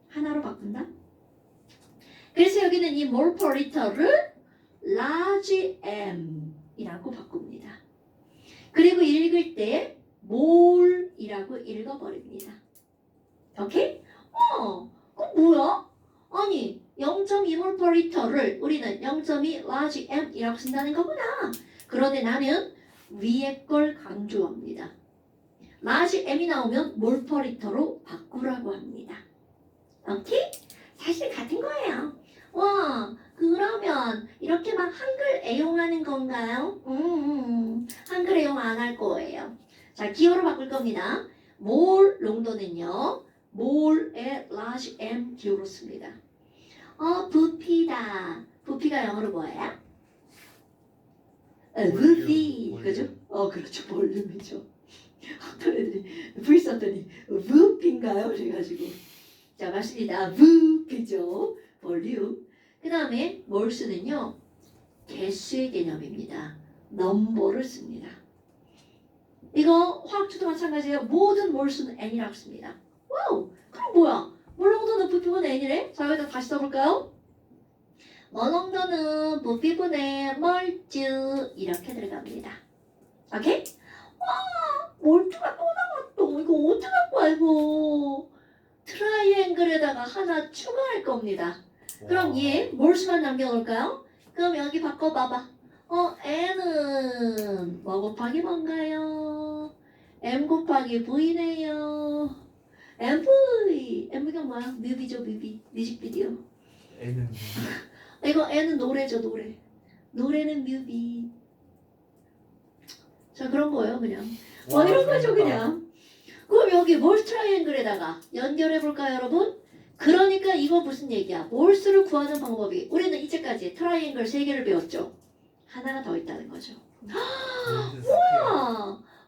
하나로 바꾼다? 그래서 여기는 이 몰 퍼 리터를 large m 이라고 바꿉니다. 그리고 읽을 때 몰이라고 읽어버립니다. 오케이? 그럼 뭐야? 아니 0.2몰 퍼 리터를 우리는 0.2 large m이라고 쓴다는 거구나. 그런데 나는 위에 걸 강조합니다. large m이 나오면 몰 퍼 리터로 바꾸라고 합니다. 오케이? 사실 같은 거예요. 와, 그러면 이렇게 막 한글 애용하는 건가요? 한글 애용 안 할 거예요. 자, 기호로 바꿀 겁니다. 몰 농도는요. 몰의 large m 기호로 씁니다. 부피다. 부피가 영어로 뭐예요? 부피. 그죠? 그렇죠. 볼륨이죠. 어떤 애들이 V 썼더니 부피인가요? 그래가지고 자, 맞습니다. 부피죠. 볼륨. 그 다음에 몰수는요. 개수의 개념입니다. 넘버를 씁니다. 이거 화학주도 마찬가지예요. 모든 몰수는 n이라고 씁니다. 와우! 그럼 뭐야? 몰농도는 부피분의 n이래? 자, 여기다 다시 써볼까요? 몰농도는 부피분의 몰주 이렇게 들어갑니다. 오케이? 와! 몰주가 또 나왔어. 이거 어떡할 거야 이거. 트라이앵글에다가 하나 추가할 겁니다. 그럼 얘 몰수만 남겨놓을까요? 그럼 여기 바꿔봐봐. n은 뭐 곱하기 뭔가요? m 곱하기 v네요. MV가 뭐야? 뮤비죠, 뮤비. 뮤직비디오. N은 이거 N은 노래죠, 노래. 노래는 뮤비. 자, 그런 거예요, 그냥. 이런 거죠, 그냥. 그럼 여기 몰스 트라이앵글에다가 연결해볼까요, 여러분? 그러니까 이거 무슨 얘기야? 몰수를 구하는 방법이 우리는 이제까지 트라이앵글 3개를 배웠죠. 하나가 더 있다는 거죠.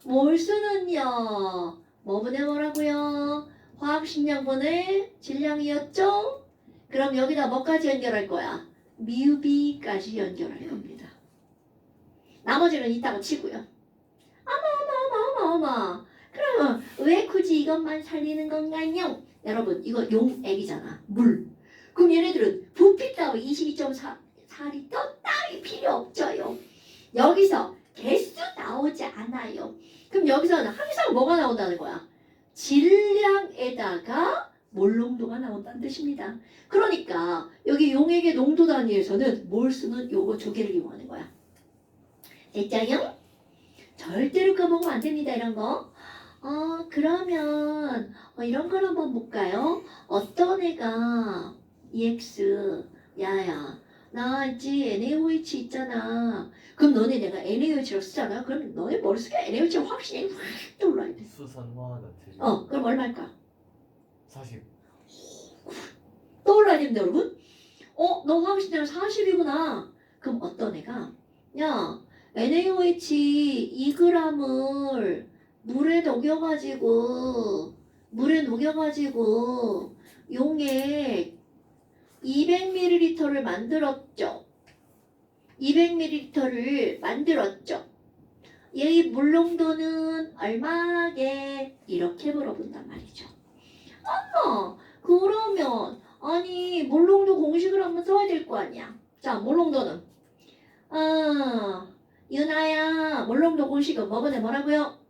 몰수는요. 뭐분의 뭐라고요? 화학식량분의 질량이었죠? 그럼 여기다 뭐까지 연결할 거야? 뮤비까지 연결할 겁니다. 나머지는 있다고 치고요. 어머. 그러면 왜 굳이 이것만 살리는 건가요? 여러분 이거 용액이잖아. 물. 그럼 얘네들은 부피 따위 22.4리터 따위 필요 없죠요. 여기서 개수 나오지 않아요. 그럼 여기서는 항상 뭐가 나온다는 거야? 질량에다가 몰농도가 나온다는 뜻입니다. 그러니까 여기 용액의 농도 단위에서는 몰수는 요거 2개를 이용하는 거야. 됐죠요? 절대로 까먹으면 안 됩니다. 이런 거. 그러면 이런 걸 한번 볼까요? 어떤 애가 EX 야야 나 있지 NaOH 있잖아. 그럼 너네 내가 NaOH로 쓰잖아. 그럼 너네 머릿속에 NaOH 확실히 확 떠올라야 돼. 수산화 나트륨 그럼 얼마일까? 40 떠올라야 됩니다, 여러분. 너 화학식량 40이구나. 그럼 어떤 애가 야 NaOH 2g을 물에 녹여가지고 용액 200ml를 만들었죠. 200ml를 만들었죠. 얘의 물농도는 얼마게? 이렇게 물어본단 말이죠. 그러면 아니 물농도 공식을 한번 써야 될 거 아니야. 자, 물농도는 유나야 물농도 공식은 뭐보네 뭐라고요?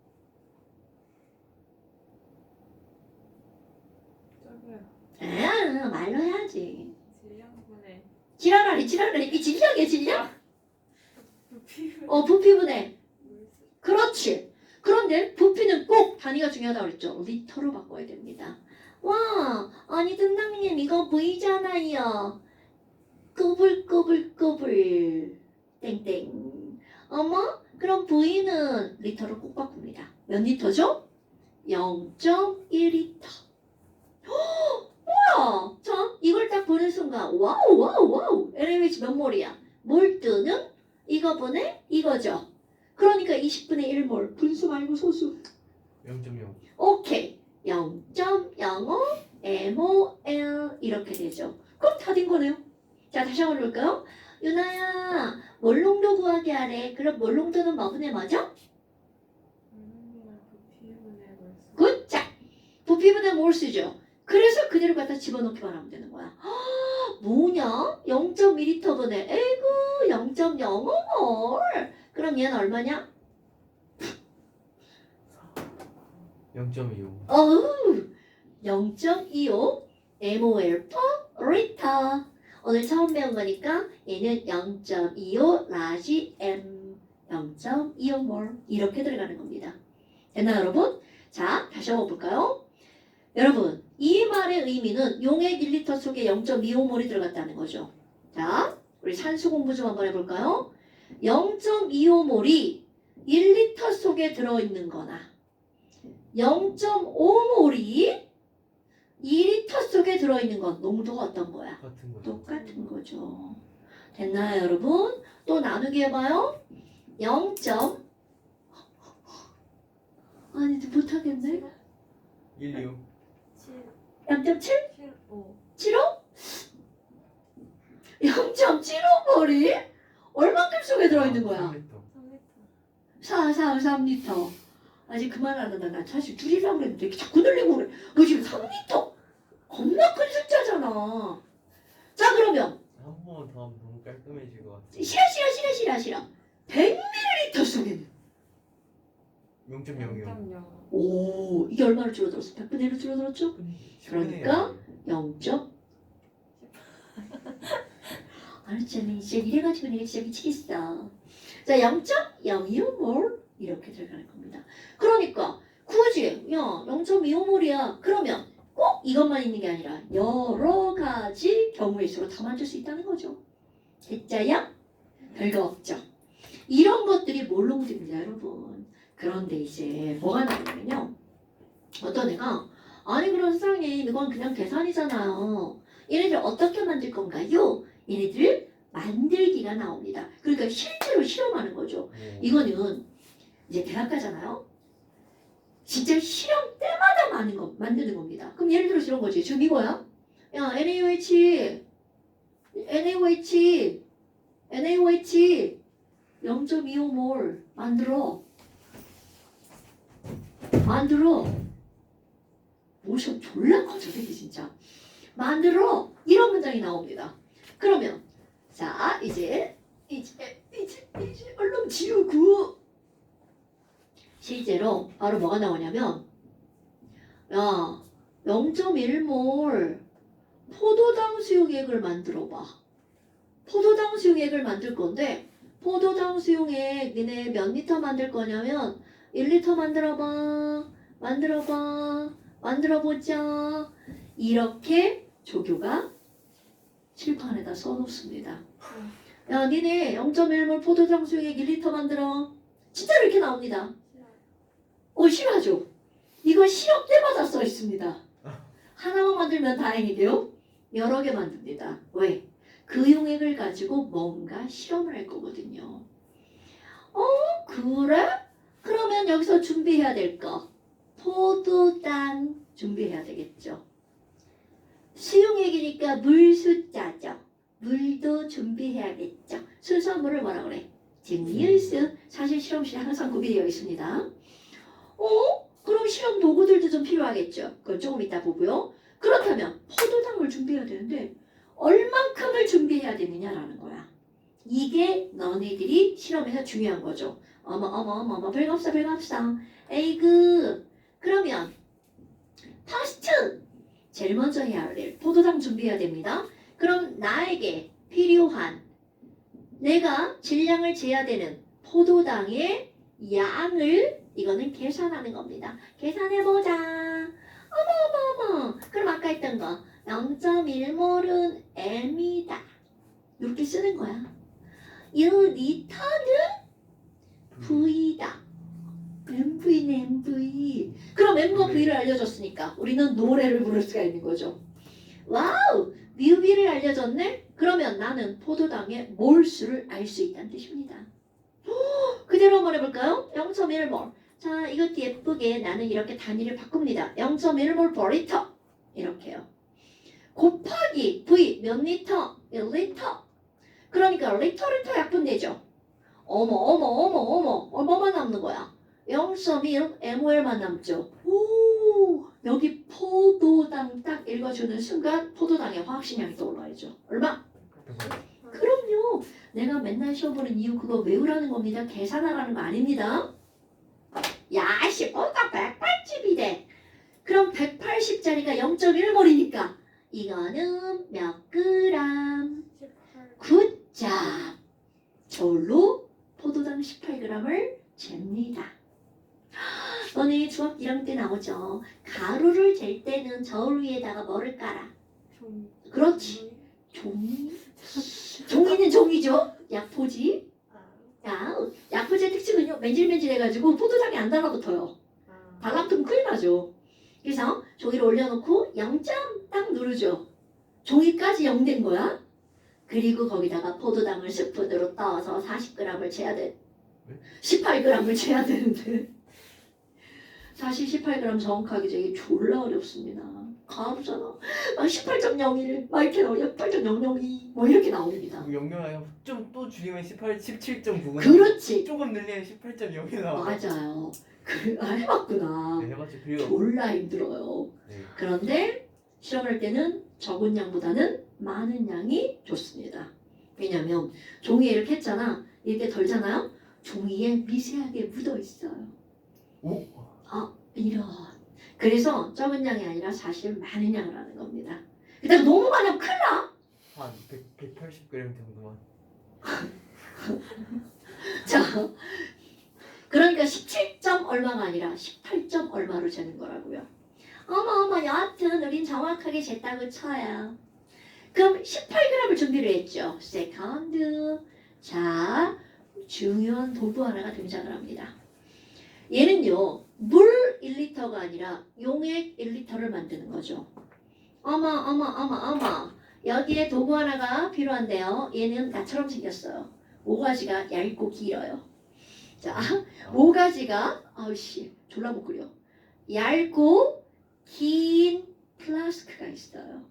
설명은 말로 해야지. 질량분의 지랄하리 이 질량이야 질량? 부피 부피분해. 그렇지. 그런데 부피는 꼭 단위가 중요하다고 그랬죠. 리터로 바꿔야 됩니다. 와, 아니 등장님 이거 V잖아요. 꾸불꾸불꾸불 땡땡. 어머? 그럼 V는 리터로 꼭 바꿉니다. 몇 리터죠? 0.1리터. 뭐야? 자, 이걸 딱 보는 순간 와우. LH 몇 몰이야? 몰트는 이거분의 이거죠. 그러니까 20분의 1몰. 분수 말고 소수. 0.0. 오케이. 0.05 MOL 이렇게 되죠. 그럼 다 된 거네요. 자, 다시 한번 볼까요? 유나야, 몰롱도 구하게 하래. 그럼 몰롱도는 뭐분의 뭐죠? 부피분의 몰수. 굿자. 부피분의 몰수죠. 그래서 그대로 갖다 집어넣기만 하면 되는 거야. 뭐냐? 0.2리터분의 에이구 0.05몰. 그럼 얘는 얼마냐? 0.25. 어우 0.25 MOL per 리터. 오늘 처음 배운 거니까 얘는 0.25 라지 M 0.25몰 이렇게 들어가는 겁니다. 됐나요 여러분? 자 다시 한번 볼까요? 여러분 이 말의 의미는 용액 1리터 속에 0.25몰이 들어갔다는 거죠. 자 우리 산수 공부 좀 한번 해볼까요? 0.25몰이 1리터 속에 들어있는 거나 0.5몰이 2리터 속에 들어있는 건 농도가 어떤 거야? 같은 거죠. 똑같은 거죠. 됐나요 여러분? 또 나누기 해봐요. 0. 아니 못하겠네. 1, 0.7? 7, 5. 75? 0.75몰이 얼만큼 속에 들어있는 거야? 3리터. 3리터. 아직 그만 안 한다. 나 사실 줄이려고 그랬는데 이렇게 자꾸 늘리고 그래. 너 지금 3리터? 겁나 큰 숫자잖아. 자 그러면 한 번 더 하면 너무 깔끔해질 것 같아. 싫어. 100ml 속에는 0.00. 0.0. 오 이게 얼마나 줄어들었어? 100분의 1로 줄어들었죠? 그러니까 0. 알았잖아. 진짜 이래가지고 내가 진짜 미치겠어. 자 0.02몰 이렇게 들어가는 겁니다. 그러니까 굳이 야 0.25몰이야. 그러면 꼭 이것만 있는 게 아니라 여러 가지 경우일수록 다 만들 수 있다는 거죠. 됐자야? 별거 없죠. 이런 것들이 몰롱입니다 여러분. 그런데 이제 뭐가 나오냐면요. 어떤 애가 아니 그럼 선생님 이건 그냥 계산이잖아요. 얘네들 어떻게 만들 건가요? 얘네들 만들기가 나옵니다. 그러니까 실제로 실험하는 거죠. 이거는 이제 대학 가잖아요. 진짜 실험 때마다 만드는 겁니다. 그럼 예를 들어서 이런 거지. 지금 이거야. 야 NaOH 0.25몰 만들어. 모션 졸라 커져 되게 진짜. 만들어. 이런 문장이 나옵니다. 그러면 자 이제 얼른 지우고 실제로 바로 뭐가 나오냐면 야 0.1몰 포도당 수용액을 만들어봐. 포도당 수용액을 만들 건데 포도당 수용액 니네 몇 리터 만들 거냐면 1리터 만들어보자. 이렇게 조교가 칠판에다 써놓습니다. 야 니네 0.1몰 포도당 수용액 1리터 만들어. 진짜로 이렇게 나옵니다. 싫어하죠? 이거 실험 때마다 써 있습니다. 하나만 만들면 다행이고요. 여러 개 만듭니다. 왜? 그 용액을 가지고 뭔가 실험을 할 거거든요. 그래? 그러면 여기서 준비해야 될 거. 포도당 준비해야 되겠죠. 수용액이니까 물 숫자죠. 물도 준비해야겠죠. 순수한 물을 뭐라 그래? 증류수. 사실 실험실에 항상 구비되어 있습니다. 그럼 실험 도구들도 좀 필요하겠죠. 그건 조금 이따 보고요. 그렇다면 포도당을 준비해야 되는데 얼만큼을 준비해야 되느냐라는 거야. 이게 너네들이 실험에서 중요한 거죠. 어머 별거 없어. 에이그 그러면 파스트 제일 먼저 해야 할 일, 포도당 준비해야 됩니다. 그럼 나에게 필요한 내가 질량을 재야 되는 포도당의 양을 이거는 계산하는 겁니다. 계산해보자. 어머. 그럼 아까 했던 거 0.1몰은 m이다. 이렇게 쓰는 거야. 1리터는 V다. MV는 MV. 그럼 M과 V를 알려줬으니까 우리는 노래를 부를 수가 있는 거죠. 와우! 뮤비를 알려줬네? 그러면 나는 포도당의 몰수를 알 수 있다는 뜻입니다. 그대로 한번 해볼까요? 0.1몰. 자, 이것도 예쁘게 나는 이렇게 단위를 바꿉니다. 0.1몰 per 리터. 이렇게요. 곱하기 V 몇 리터? 1리터. 그러니까 리터 약분되죠. 어머 얼마만 남는 거야? 0.1 mol만 남죠. 오, 여기 포도당 딱 읽어주는 순간 포도당의 화학식량이 떠올라야죠. 얼마? 그럼요. 내가 맨날 시험 보는 이유 그거 외우라는 겁니다. 계산하라는 거 아닙니다. 야, 씨, 포도당 180이래. 그럼 180짜리가 0.1몰이니까 이거는 몇 그램? 9자. 저울로 포도당 18g을 잽니다. 너네 중학교 1학년 때 나오죠. 가루를 잴 때는 저울 위에다가 뭐를 깔아? 그렇지. 종이. 종이는 종이죠. 약포지. 약포지의 특징은요. 맨질맨질해가지고 포도당이 안 달라붙어요. 달라붙으면 큰일 나죠. 그래서 종이를 올려놓고 0점 딱 누르죠. 종이까지 0 된 거야. 그리고 거기다가 포도당을 스푼으로 떠서 40g을 재야 돼. 18g을 재야 되는데 사실 18g 정확하게 재기 졸라 어렵습니다. 가루잖아. 막 18.01, 막 이렇게 나오고 18.002 뭐 이렇게 나옵니다. 영영아요. 좀 또 줄이면 17.9. 그렇지. 조금 늘리면 18.0이 나와. 맞아요. 해봤구나. 네, 해봤죠. 그리고 졸라 힘들어요. 네. 그런데 실험할 때는 적은 양보다는 많은 양이 좋습니다. 왜냐면 종이에 이렇게 했잖아. 이렇게 덜잖아요. 종이에 미세하게 묻어 있어요. 오? 이런. 그래서 적은 양이 아니라 사실 많은 양을 하는 겁니다. 그다가 너무 많이 하면 큰일 나. 한 180g 정도만. 자, 그러니까 17점 얼마가 아니라 18점 얼마로 재는 거라고요. 어머 여하튼 우린 정확하게 쟀다고 쳐요. 그럼 18g을 준비를 했죠. 세컨드. 자, 중요한 도구 하나가 등장을 합니다. 얘는요. 물 1리터가 아니라 용액 1리터를 만드는 거죠. 어머. 여기에 도구 하나가 필요한데요. 얘는 나처럼 생겼어요. 모가지가 얇고 길어요. 자, 모가지가 아우씨 졸라 못 그려. 얇고 긴 플라스크가 있어요.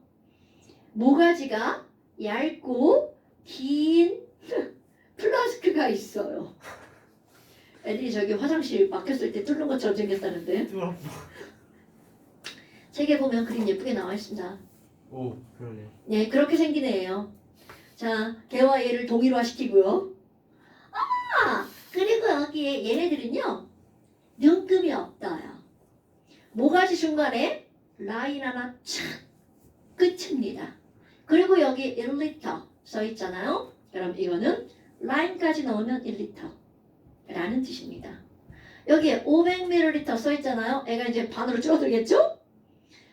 모가지가 얇고 긴 플라스크가 있어요. 애들이 저기 화장실 막혔을 때 뚫는 것처럼 생겼다는데. 책에 보면 그림 예쁘게 나와 있습니다. 오, 그러네. 네, 그렇게 생긴 애예요. 자, 걔와 얘를 동일화시키고요. 그리고 여기에 얘네들은요. 눈금이 없어요. 모가지 중간에 라인 하나 착 끝입니다. 그리고 여기 1리터 써 있잖아요. 그럼 이거는 라인까지 넣으면 1리터 라는 뜻입니다. 여기에 500ml 써 있잖아요. 애가 이제 반으로 줄어들겠죠?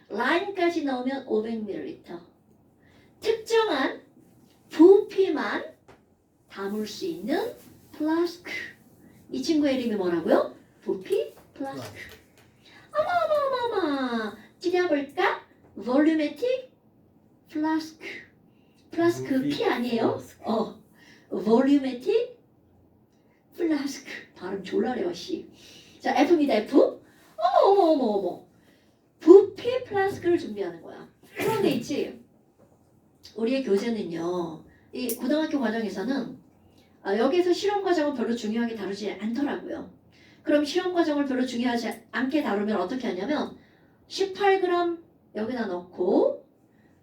라인까지 넣으면 500ml. 특정한 부피만 담을 수 있는 플라스크. 이 친구의 이름이 뭐라고요? 부피 플라스크. 어머. 찌려볼까? 볼륨메틱 플라스크. 플라스크 P 아니에요? 볼륨메틱 플라스크. 발음 졸라래요 씨. 자, F입니다. F. 어머. 부피 플라스크를 준비하는 거야. 그런 데 있지. 우리의 교재는요. 이 고등학교 과정에서는 여기에서 실험 과정은 별로 중요하게 다루지 않더라고요. 그럼 실험 과정을 별로 중요하지 않게 다루면 어떻게 하냐면 18g 여기다 넣고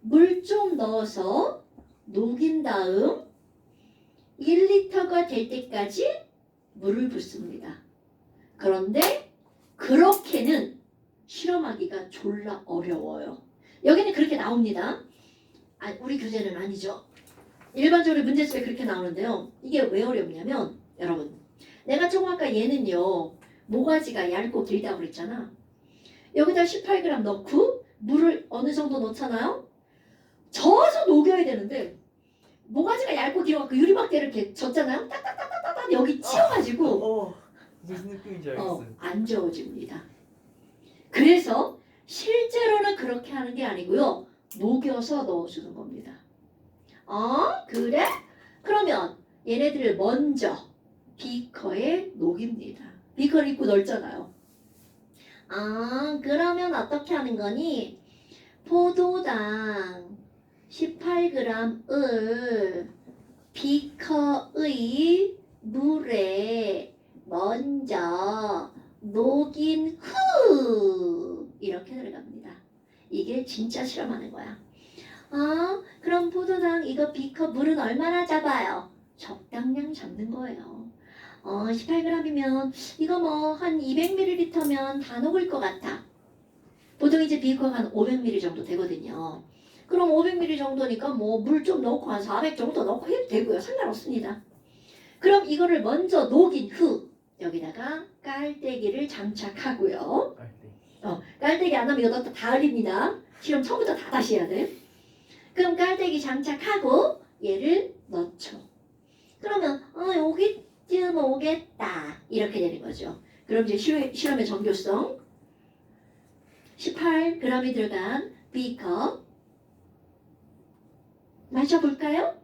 물 좀 넣어서 녹인 다음 1리터가 될 때까지 물을 붓습니다. 그런데 그렇게는 실험하기가 졸라 어려워요. 여기는 그렇게 나옵니다. 아, 우리 교재는 아니죠. 일반적으로 문제집에 그렇게 나오는데요. 이게 왜 어렵냐면 여러분 내가 조금 아까 얘는요 모가지가 얇고 길다고 그랬잖아. 여기다 18g 넣고 물을 어느 정도 넣잖아요. 저어서 녹여야 되는데 모가지가 얇고 길어갖고 유리막대를 이렇게 젓잖아요. 딱딱딱딱딱 여기 치여가지고 무슨 느낌인지 알겠어요. 안 저어집니다. 그래서 실제로는 그렇게 하는 게 아니고요. 녹여서 넣어주는 겁니다. 그래? 그러면 얘네들을 먼저 비커에 녹입니다. 비커를 입고 넓잖아요. 그러면 어떻게 하는 거니? 포도당 18g을 비커의 물에 먼저 녹인 후 이렇게 들어갑니다. 이게 진짜 실험하는 거야. 그럼 포도당 이거 비커 물은 얼마나 잡아요? 적당량 잡는 거예요. 18g이면 이거 뭐 한 200ml면 다 녹을 것 같아. 보통 이제 비커가 한 500ml 정도 되거든요. 그럼 500ml 정도니까 뭐 물 좀 넣고 한 400 정도 넣고 해도 되고요. 상관없습니다. 그럼 이거를 먼저 녹인 후 여기다가 깔때기를 장착하고요. 깔때기 안 하면 이거 다 흘립니다. 실험 처음부터 다 다시 해야 돼. 그럼 깔때기 장착하고 얘를 넣죠. 그러면 여기쯤 오겠다 이렇게 되는 거죠. 그럼 이제 실험의 정교성 18g이 들어간 비커 마셔볼까요?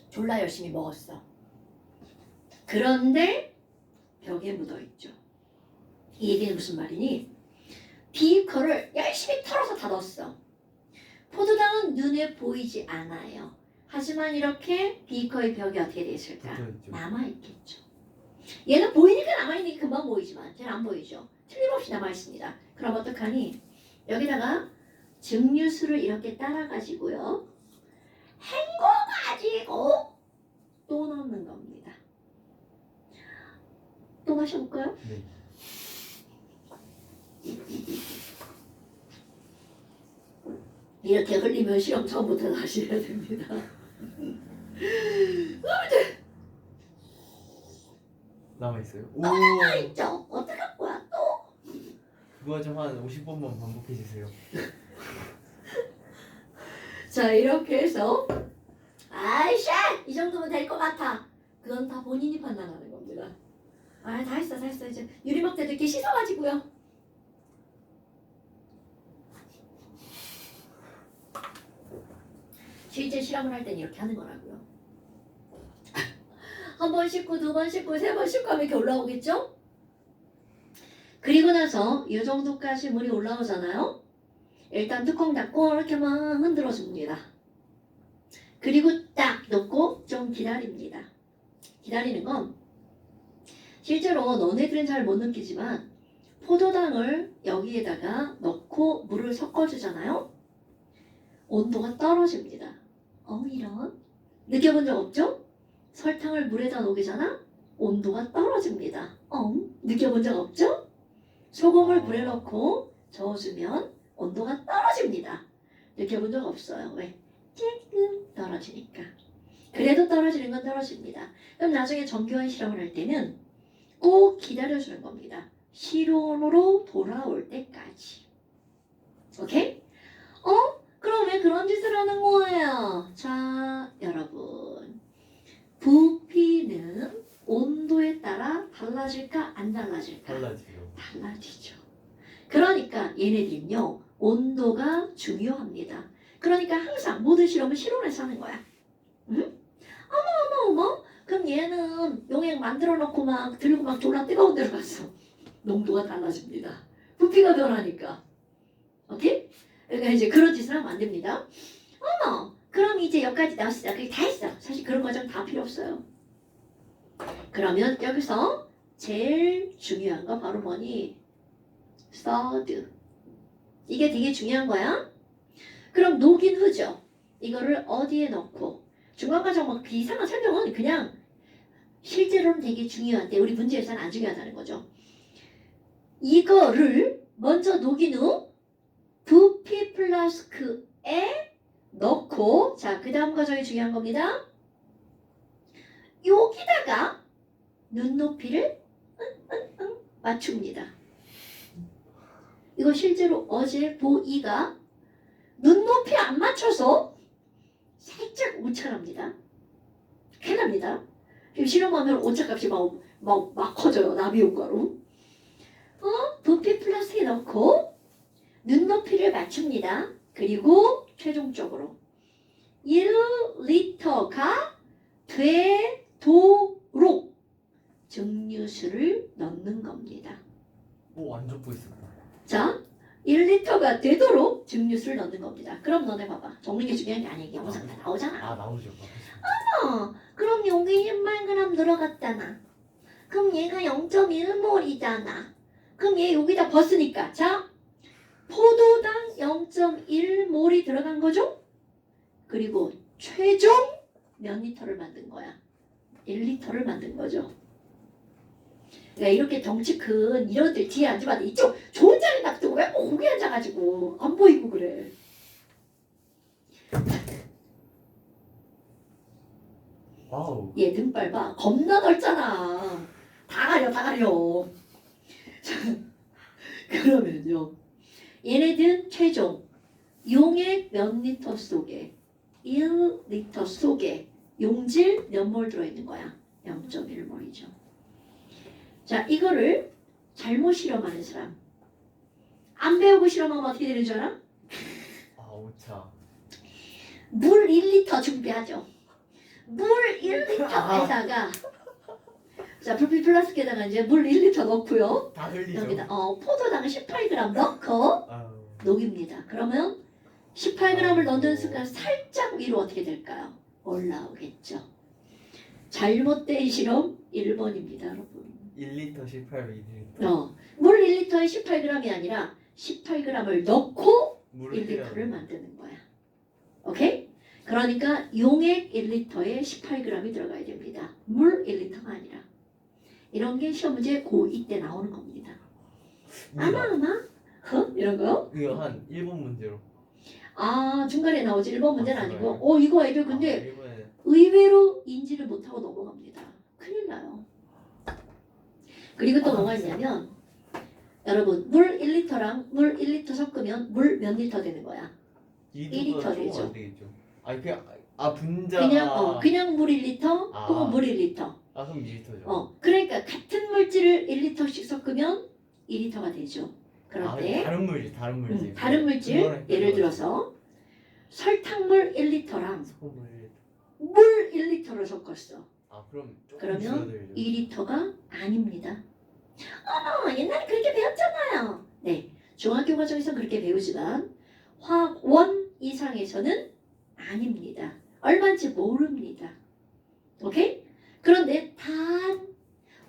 졸라 열심히 먹었어. 그런데 벽에 묻어있죠. 이 얘기는 무슨 말이니? 비커를 열심히 털어서 다 넣었어. 포도당은 눈에 보이지 않아요. 하지만 이렇게 비커의 벽이 어떻게 되어 있을까? 남아있겠죠. 얘는 보이니까 남아있는 게 금방 보이지만 쟤는 안 보이죠. 틀림없이 남아있습니다. 그럼 어떡하니? 여기다가 증류수를 이렇게 따라가지고요. 헹궈가지고 또 넣는 겁니다. 또 마셔볼까요? 네. 이렇게 흘리면 실험 처음부터 다시 해야 됩니다. 남아있어요? 있죠? 어떡할 거야 또? 그거 좀 한 50번만 반복해 주세요. 자 이렇게 해서 이 정도면 될 것 같아. 그건 다 본인이 판단하는 겁니다. 다 했어 이제 유리막대도 이렇게 씻어가지고요. 실제 실험을 할 땐 이렇게 하는 거라고요. 한 번 씻고 두 번 씻고 세 번 씻고 하면 이렇게 올라오겠죠? 그리고 나서 이 정도까지 물이 올라오잖아요. 일단 뚜껑 닫고 이렇게 막 흔들어 줍니다. 그리고 딱 넣고 좀 기다립니다. 기다리는 건 실제로 너네들은 잘 못 느끼지만 포도당을 여기에다가 넣고 물을 섞어주잖아요. 온도가 떨어집니다. 이런 느껴본 적 없죠? 설탕을 물에다 녹이잖아? 온도가 떨어집니다. 느껴본 적 없죠? 소금을 물에 넣고 저어주면 온도가 떨어집니다. 느껴본 적 없어요. 왜? 조금 떨어지니까. 그래도 떨어지는 건 떨어집니다. 그럼 나중에 정교한 실험을 할 때는 꼭 기다려주는 겁니다. 실온으로 돌아올 때까지. 오케이? 그럼 왜 그런 짓을 하는 거예요? 자, 여러분. 부피는 온도에 따라 달라질까? 안 달라질까? 달라지죠. 그러니까 얘네들은요. 온도가 중요합니다. 그러니까 항상 모든 실험은 실온에서 하는 거야. 응? 어머. 그럼 얘는 용액 만들어 놓고 막 들고 막 졸라 뜨거운 데로 갔어. 농도가 달라집니다. 부피가 변하니까. 오케이? 그러니까 이제 그런 짓을 하면 안 됩니다. 그럼 이제 여기까지 나왔어. 그게 다 했어. 사실 그런 과정 다 필요 없어요. 그러면 여기서 제일 중요한 거 바로 뭐니? 서드. 이게 되게 중요한 거야. 그럼 녹인 후죠. 이거를 어디에 넣고 중간 과정 막 이상한 설명은 그냥 실제로는 되게 중요한데 우리 문제에서는 안 중요하다는 거죠. 이거를 먼저 녹인 후 부피 플라스크에 넣고 자, 그 다음 과정이 중요한 겁니다. 여기다가 눈높이를 맞춥니다. 이거 실제로 어제 보이가 눈높이 안 맞춰서 살짝 오차납니다. 큰일 납니다. 지금 실험하면 오차값이 막 커져요. 나비 효과로. 부피 플라스틱에 넣고 눈높이를 맞춥니다. 그리고 최종적으로 1리터가 되도록 증류수를 넣는 겁니다. 오 완전 보이스다. 자, 1리터가 되도록 증류수를 넣는 겁니다. 그럼 너네 봐봐. 적는 게 중요한 게 아니야. 영상 다 나오잖아. 아 나오죠. 그럼 여기 10만 g 들어갔잖아. 그럼 얘가 0.1몰이잖아. 그럼 얘 여기다 벗으니까 자, 포도당 0.1몰이 들어간 거죠? 그리고 최종 몇 리터를 만든 거야? 1리터를 만든 거죠. 그러니까 이렇게 덩치 큰 이런들 뒤에 앉으면 이쪽 좋은 자리 놔두고 왜 거기 앉아가지고 안 보이고 그래. 와우. 얘 등발 봐. 겁나 넓잖아. 다 가려, 다 가려. 자, 그러면요. 얘네들은 최종 용액 몇 리터 속에 1리터 속에 용질 몇 몰 들어있는 거야? 0.1몰이죠. 자, 이거를 잘못 실험하는 사람. 안 배우고 실험하면 어떻게 되는 줄 알아? 아 오차. 물 1리터 준비하죠. 물 1리터에다가 자, 부피 플라스틱에다가 이제 물 1리터 넣고요. 다 흘리죠. 여기다 포도당 18g 넣고 아유. 녹입니다. 그러면 18g을 넣는 순간 살짝 위로 어떻게 될까요? 올라오겠죠. 잘못된 실험 1번입니다, 여러분. 1리터 18, 2리터. 물 1리터에 18g이 아니라 18g을 넣고 물을 1리터를 만드는 거야. 오케이? 그러니까 용액 1리터에 18g이 들어가야 됩니다. 물 1리터가 아니라. 이런 게 시험 문제 고2 때 나오는 겁니다. 아마? 이런 거요? 이거 한 1번 문제로. 아, 중간에 나오지. 1번 문제는 아, 아니고. 이거 애들 근데 일본에 의외로 인지를 못하고 넘어갑니다. 큰일 나요. 그리고 또 뭐가 있냐면 여러분 물 1리터랑 물 1리터 섞으면 물 몇 리터 되는 거야? 1리터 되죠. 안 되겠죠. 아니 그냥 분자. 그냥 물 1리터 아. 혹은 물 1리터. 그럼 2리터죠. 그러니까 같은 물질을 1리터씩 섞으면 2리터가 되죠. 그런데 다른 물질, 다른 물질. 다른 물질 예를 들어서 설탕물 1리터랑 물 1리터를 섞었어. 그럼 조금 그러면 줄어들죠. 2리터가 아닙니다. 옛날에 그렇게 배웠잖아요. 네, 중학교 과정에서 그렇게 배우지만 화학 원 이상에서는 아닙니다. 얼마인지 모릅니다. 오케이? 그런데 단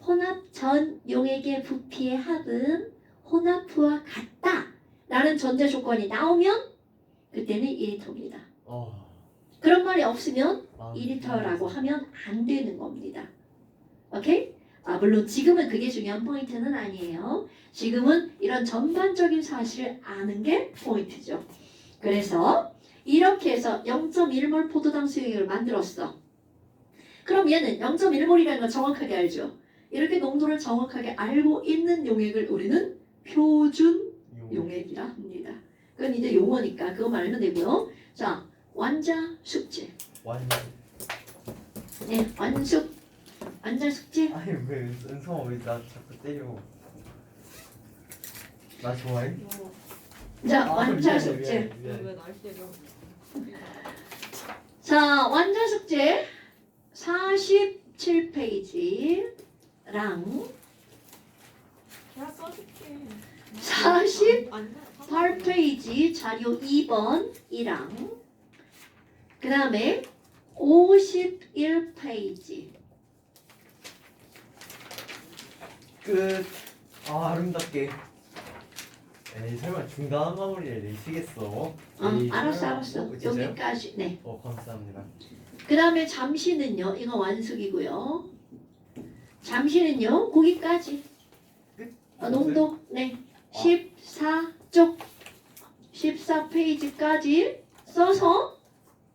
혼합 전 용액의 부피의 합은 혼합부와 같다 라는 전제 조건이 나오면 그때는 1리터입니다. 그런 말이 없으면 2리터라고 하면 안 되는 겁니다. 오케이? 물론 지금은 그게 중요한 포인트는 아니에요. 지금은 이런 전반적인 사실을 아는 게 포인트죠. 그래서 이렇게 해서 0.1몰 포도당 수용액을 만들었어. 그럼 얘는 0.1몰이라는 걸 정확하게 알죠. 이렇게 농도를 정확하게 알고 있는 용액을 우리는 표준 용액이라 합니다. 그건 이제 용어니까 그거 말하면 되고요. 자, 완자 숙제. 네, 완자 숙제. 아니 왜 은성아 왜 나 자꾸 때려? 나 좋아해? 자, 완자 미안해, 숙제. 미안해. 왜 날씨에 자, 완자 숙제 47페이지랑 내가 써줄게. 48페이지 자료 2번이랑 그 다음에 51페이지 끝. 아름답게. 에이 설마 중간 마무리를 내시겠어? 에이, 알았어 설마. 알았어 진짜요? 여기까지 네. 감사합니다. 그 다음에 잠시는요 이거 완숙이고요 잠시는요. 거기까지. 끝? 농도 네 14쪽 14페이지까지 써서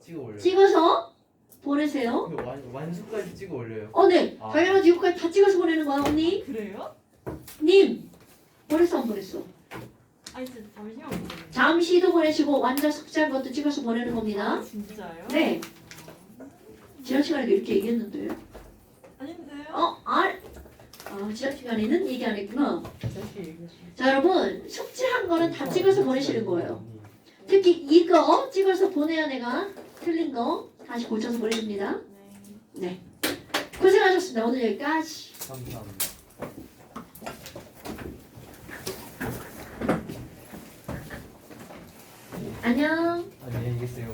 찍어 올려요. 찍어서 보내세요. 이거 완수까지 찍어 올려요. 네. 아. 당연하지. 이거까지 다 찍어서 보내는 거야, 언니. 그래요? 님. 보냈어, 안 보냈어? 아니 진짜 잠시만요. 잠시도 보내시고 완전 숙제한 것도 찍어서 보내는 겁니다. 아 진짜요? 네. 지난 시간에도 이렇게 얘기했는데요. 아닌데요? 지난 시간에는 얘기 안 했구나. 다시 얘기하시. 자, 여러분 숙제한 거는 다 찍어서 보내시는 거예요. 특히 이거 찍어서 보내야 내가 틀린 거 다시 고쳐서 보내줍니다. 네. 네. 고생하셨습니다. 오늘 여기까지. 감사합니다. 안녕. 안녕히 계세요.